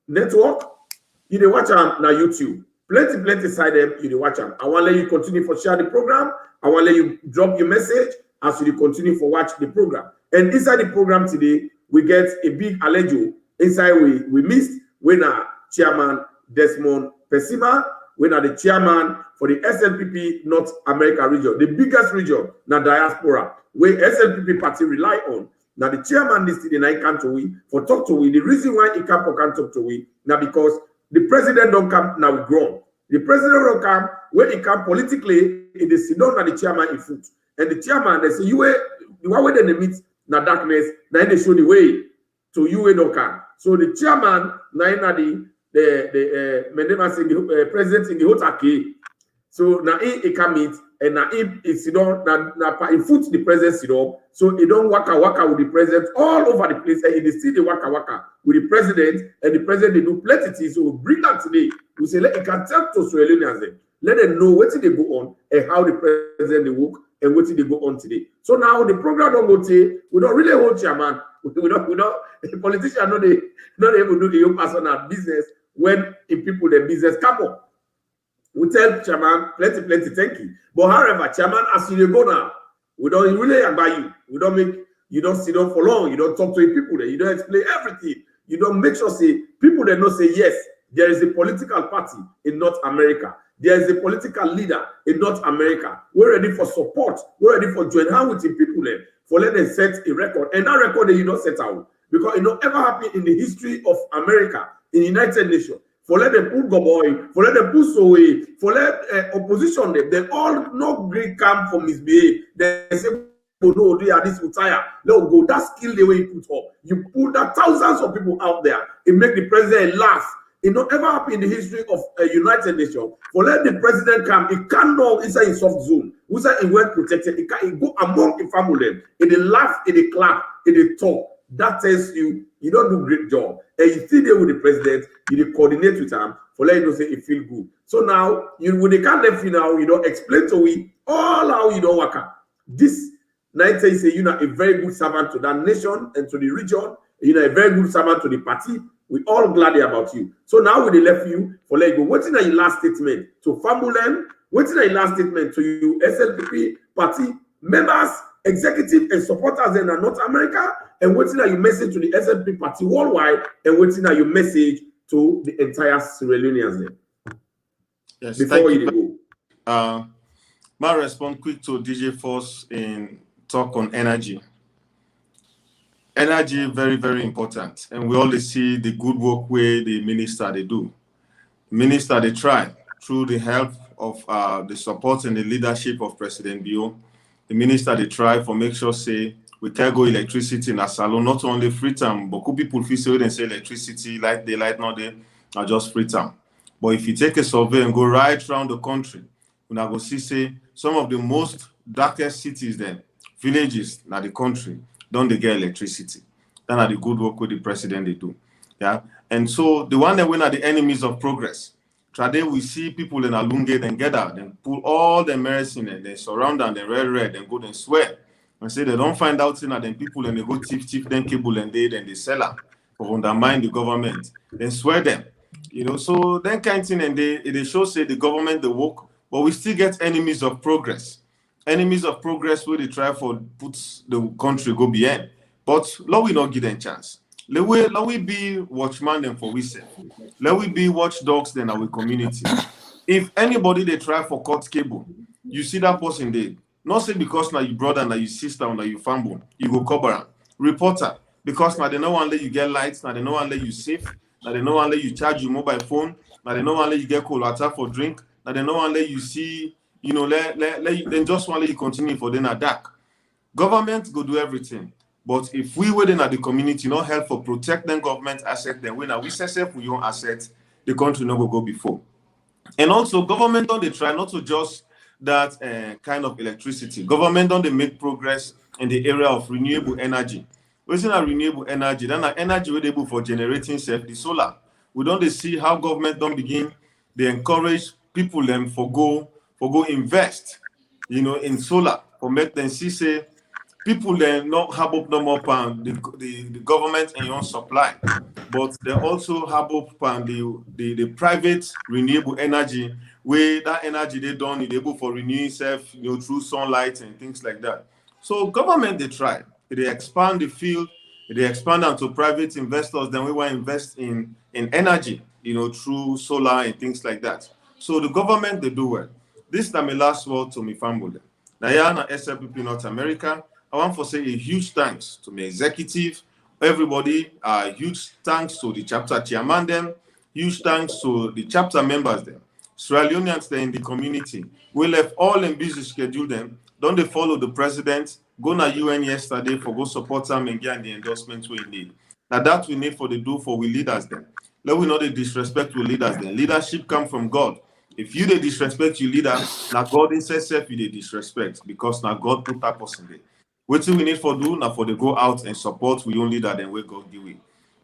Network, you watch on YouTube. Plenty side them, you watch them. I want to let you continue for share the program. I want to let you drop your message as you continue for watch the program. And inside the program today, we get a big alejo. Inside we missed when chairman Desmond Pesima, when the chairman for the SLPP North America region, the biggest region, na diaspora, where SLPP party rely on. Now the chairman listed in I can't for talk to we. The reason why he can't talk to we now because the president don't come now grown. The president don't come when he come politically. It is sit down and the chairman in foot. And the chairman they say you the one way they meet na darkness. Now they show the way to you don't come. So the chairman now the president in the hotel. So now he can meet and now he sit down now in foot the president sit up. So he don't waka with the president all over the place and he still the waka with the president and the president they do plenty things. So we bring that today. We say let it can tell to Australians let them know what did they go on and how the president they work and what did they go on today. So now the program don't go to we don't really hold chairman. We don't the politician not able to do the own personal business when in people their business come up. We tell chairman plenty thank you. But however, chairman as you go now, we don't really about you. We don't make you don't sit down for long, you don't talk to the people there, you don't explain everything, you don't make sure say people that know say yes, there is a political party in North America. There is a political leader in North America. We're ready for support. We're ready for join hand with the people there. For let them set a record. And that record that you don't set out. Because it not ever happened in the history of America, in the United Nations. For let them put Goboy, for let them put Sowe, for let opposition them. They all no great come for misbehave. They say, oh no, they are this retire. Let go. That skill the way you put up. You put that thousands of people out there. It make the president laugh. It not ever happened in the history of United Nations. For let the president come, it can't go inside a soft zone. Inside a well protected, it can go among the family. It laugh, it clap, it talk. That tells you you don't do a great job. And you still there with the president, you coordinate with him for let you know say it feel good. So now you when they can't let you now, you don't explain to we all how you don't work out. This night say you know a very good servant to that nation and to the region, you know, a very good servant to the party. We all glad about you. So now we left you for let go. What's in your last statement to Fambulen? What's in your last statement to you SLPP party members, executive and supporters in North America? And what's in your message to the SLPP party worldwide? And what's in your message to the entire Sierra Leoneans? Yes, before you go. My response quick to DJ Force in talk on energy. Energy very, very important. And we always see the good work where the minister they do. Minister they try through the help of the support and the leadership of President Bio. The minister they try for make sure say we can go electricity in a salon, not only free time, but could people feel say they say electricity, light daylight, not they are just free time. But if you take a survey and go right around the country, we now go see say some of the most darkest cities then, villages in the country, don't they get electricity? That are the good work with the president they do. Yeah. And so the one that win are the enemies of progress. Today we see people in Alunge then get out and pull all the medicine and they surround them, they red, and go and swear. And say they don't find out that then people and they go thief then cable and they sell them for undermine the government. Then swear them. You know, so then kind of thing and they show say the government they work, but we still get enemies of progress. Enemies of progress where they try for put the country go behind. But let we not give them chance. Let we be watchman then for we say. Let we be watchdogs then our community. If anybody they try for cut cable, you see that person there. Not say because now your brother, now your sister, now your family, you go cover them. Reporter, because now they no one let you get lights, now they no one let you safe, now they no one let you charge your mobile phone, now they no one let you get cold water for drink, now they no one let you see, you know, then just want let you continue for then a dark. Government go do everything. But if we were then at the community, not help for protect them government asset, then when we set for your assets, the country not go before. And also government don't they try not to just that kind of electricity. Government don't they make progress in the area of renewable energy. What's in a renewable energy? Then our energy we're able for generating self the solar. We don't they see how government don't begin. They encourage people them for go invest, you know, in solar for make them see say people then not have up no more pan the government and your supply, but they also have up pan the private renewable energy where that energy they done is able for renewing self, you know, through sunlight and things like that. So government they try, they expand the field, they expand them to private investors, then we want to invest in energy, through solar and things like that. So the government, they do well. This time, my last word to my family. Now, here at SLPP North America, I want to say a huge thanks to my executive, everybody, huge thanks to the chapter chairman them, huge thanks to the chapter members them, Sierra Leoneans there in the community. We left all in busy schedule them. Don't they follow the president? Go na UN yesterday for go support them and get the endorsements we need. Now that we need for the do for we leaders then. Let we not the disrespect we leaders then. Leadership come from God. If you the disrespect your leader, now God inside self you the disrespect because now God put that person there. What we need for do now for the go out and support we own leader then we God give it.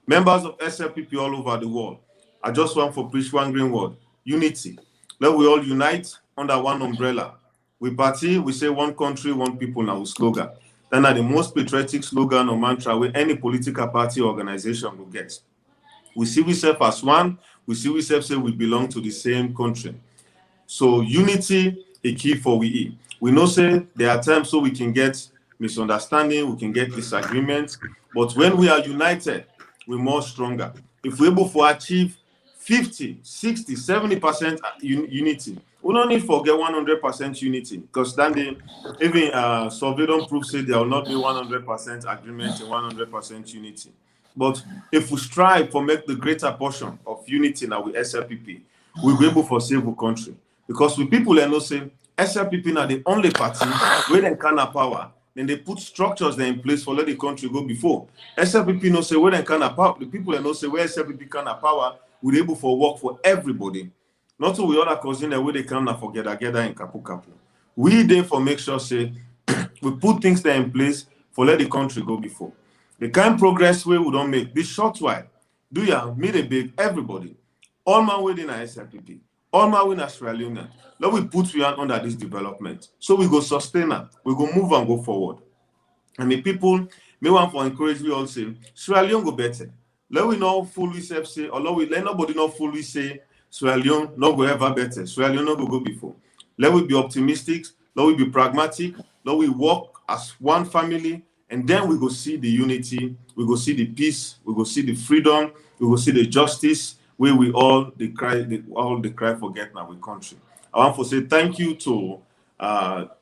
Members of SLPP all over the world, I just want for preach one green word: unity. Let we all unite under one umbrella. We party, we say one country, one people now slogan. Then are the most patriotic slogan or mantra where any political party or organization will get. We see ourselves as one, we see ourselves say we belong to the same country. So unity is key for we. We know say there are times so we can get misunderstanding, we can get disagreements, but when we are united, we're more stronger. If we're able to achieve 50, 60, 70% unity, we don't need to forget 100% unity because then they even survey don't prove say there will not be 100% agreement and 100% unity. But if we strive for make the greater portion of unity now with SLPP, we'll be able to save the country. Because with people that know say SLPP are the only party where they can have power, then they put structures there in place for let the country go before. SLPP no say where they can have power. The people that know say where SLPP can have power, we're able for work for everybody. Not to we other cousin where they can for gather in Kapu Kapu. We therefore make sure say we put things there in place for let the country go before. The kind of progress we don't make this short while. Do ya meet a big everybody? All my way in SLPP, all my way in Australia. Let we put we under this development. So we go sustain it, we go move and go forward. And the people may want to encourage we all say, Sierra Leone go better. Let we not fully say, or let nobody not fully say Sierra Leone not go ever better. Sierra Leone not go before. Let we be optimistic, let we be pragmatic, let we work as one family, and then we go see the unity, we go see the peace, we go see the freedom, we go see the justice, where we all the cry for get now with country. I want to say thank you to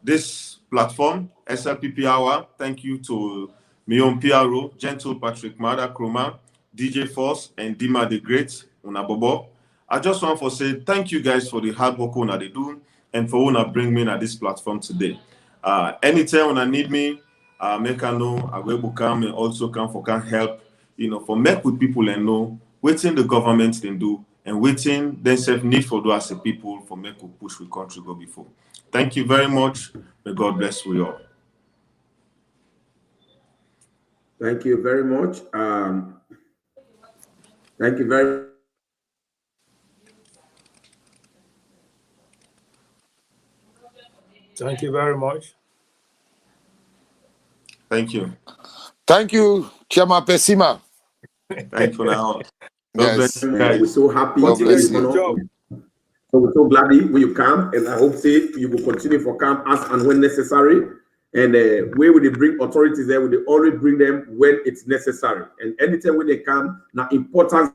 this platform, SLPP Hour. Thank you to my own PRO, Gentle Patrick Mada Kroma, DJ Force, and Dima the Great, Unabobo. I just want to say thank you guys for the hard work una they do and for una bring me at this platform today. Anytime when I need me, make I know I will come and also come for can help, for make with people and know waiting the government can do and waiting themselves need for do as a people for make we push we country go before. Thank you very much. May God bless we all. Thank you very much. Thank you very Thank you very much. Thank you. Thank you, Chairman Pesima. Thank you now. Yes. We're so happy. God bless Good job. So we're so glad when you come, and I hope say you will continue for camp as and when necessary. And where would they bring authorities there? Would they always bring them when it's necessary? And anytime when they come, now importance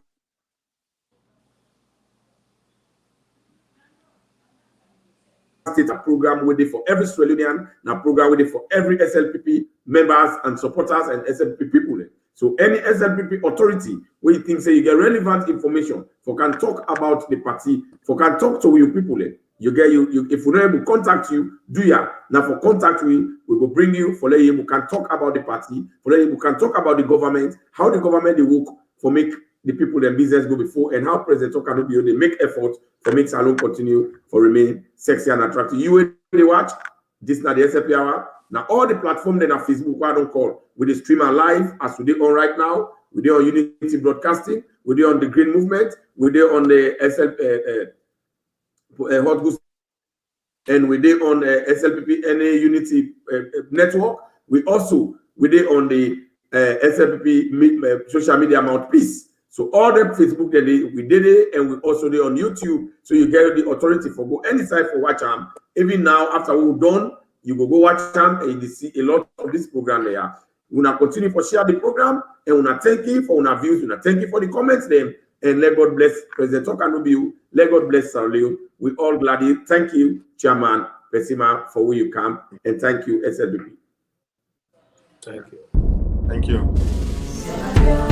state a program with it for every Australian, now program with it for every SLPP members and supporters and SLPP people. So any SLPP authority where you think say you get relevant information for can talk about the party, for can talk to your people. You get you if we're not able to contact you, do ya now for contact we will bring you for let you can talk about the party, for let you can talk about the government, how the government they work for make the people their business go before, and how President can be they make effort for make Salon continue for remain sexy and attractive. You will they watch this now the SLP Hour. Now all the platform then are Facebook, I don't call with the streamer live as we do on right now. We do on Unity Broadcasting, we do on the Green Movement, we do on the SLP Hot Goose, and we do on SLPP NA Unity Network. We do on the SLPP social media mouthpiece. So all the Facebook that we did it, and we also did on YouTube. So you get the authority for go any side for watch them. Even now, after we're done, you go watch them and you see a lot of this program there. We will continue for share the program And una thank you for una views, una thank you for the comments then. And let God bless President Tokanubiu. Let God bless Sarleo. We all gladly thank you, Chairman Pesima, for where you come. And thank you, SLBP. Thank you. Thank you.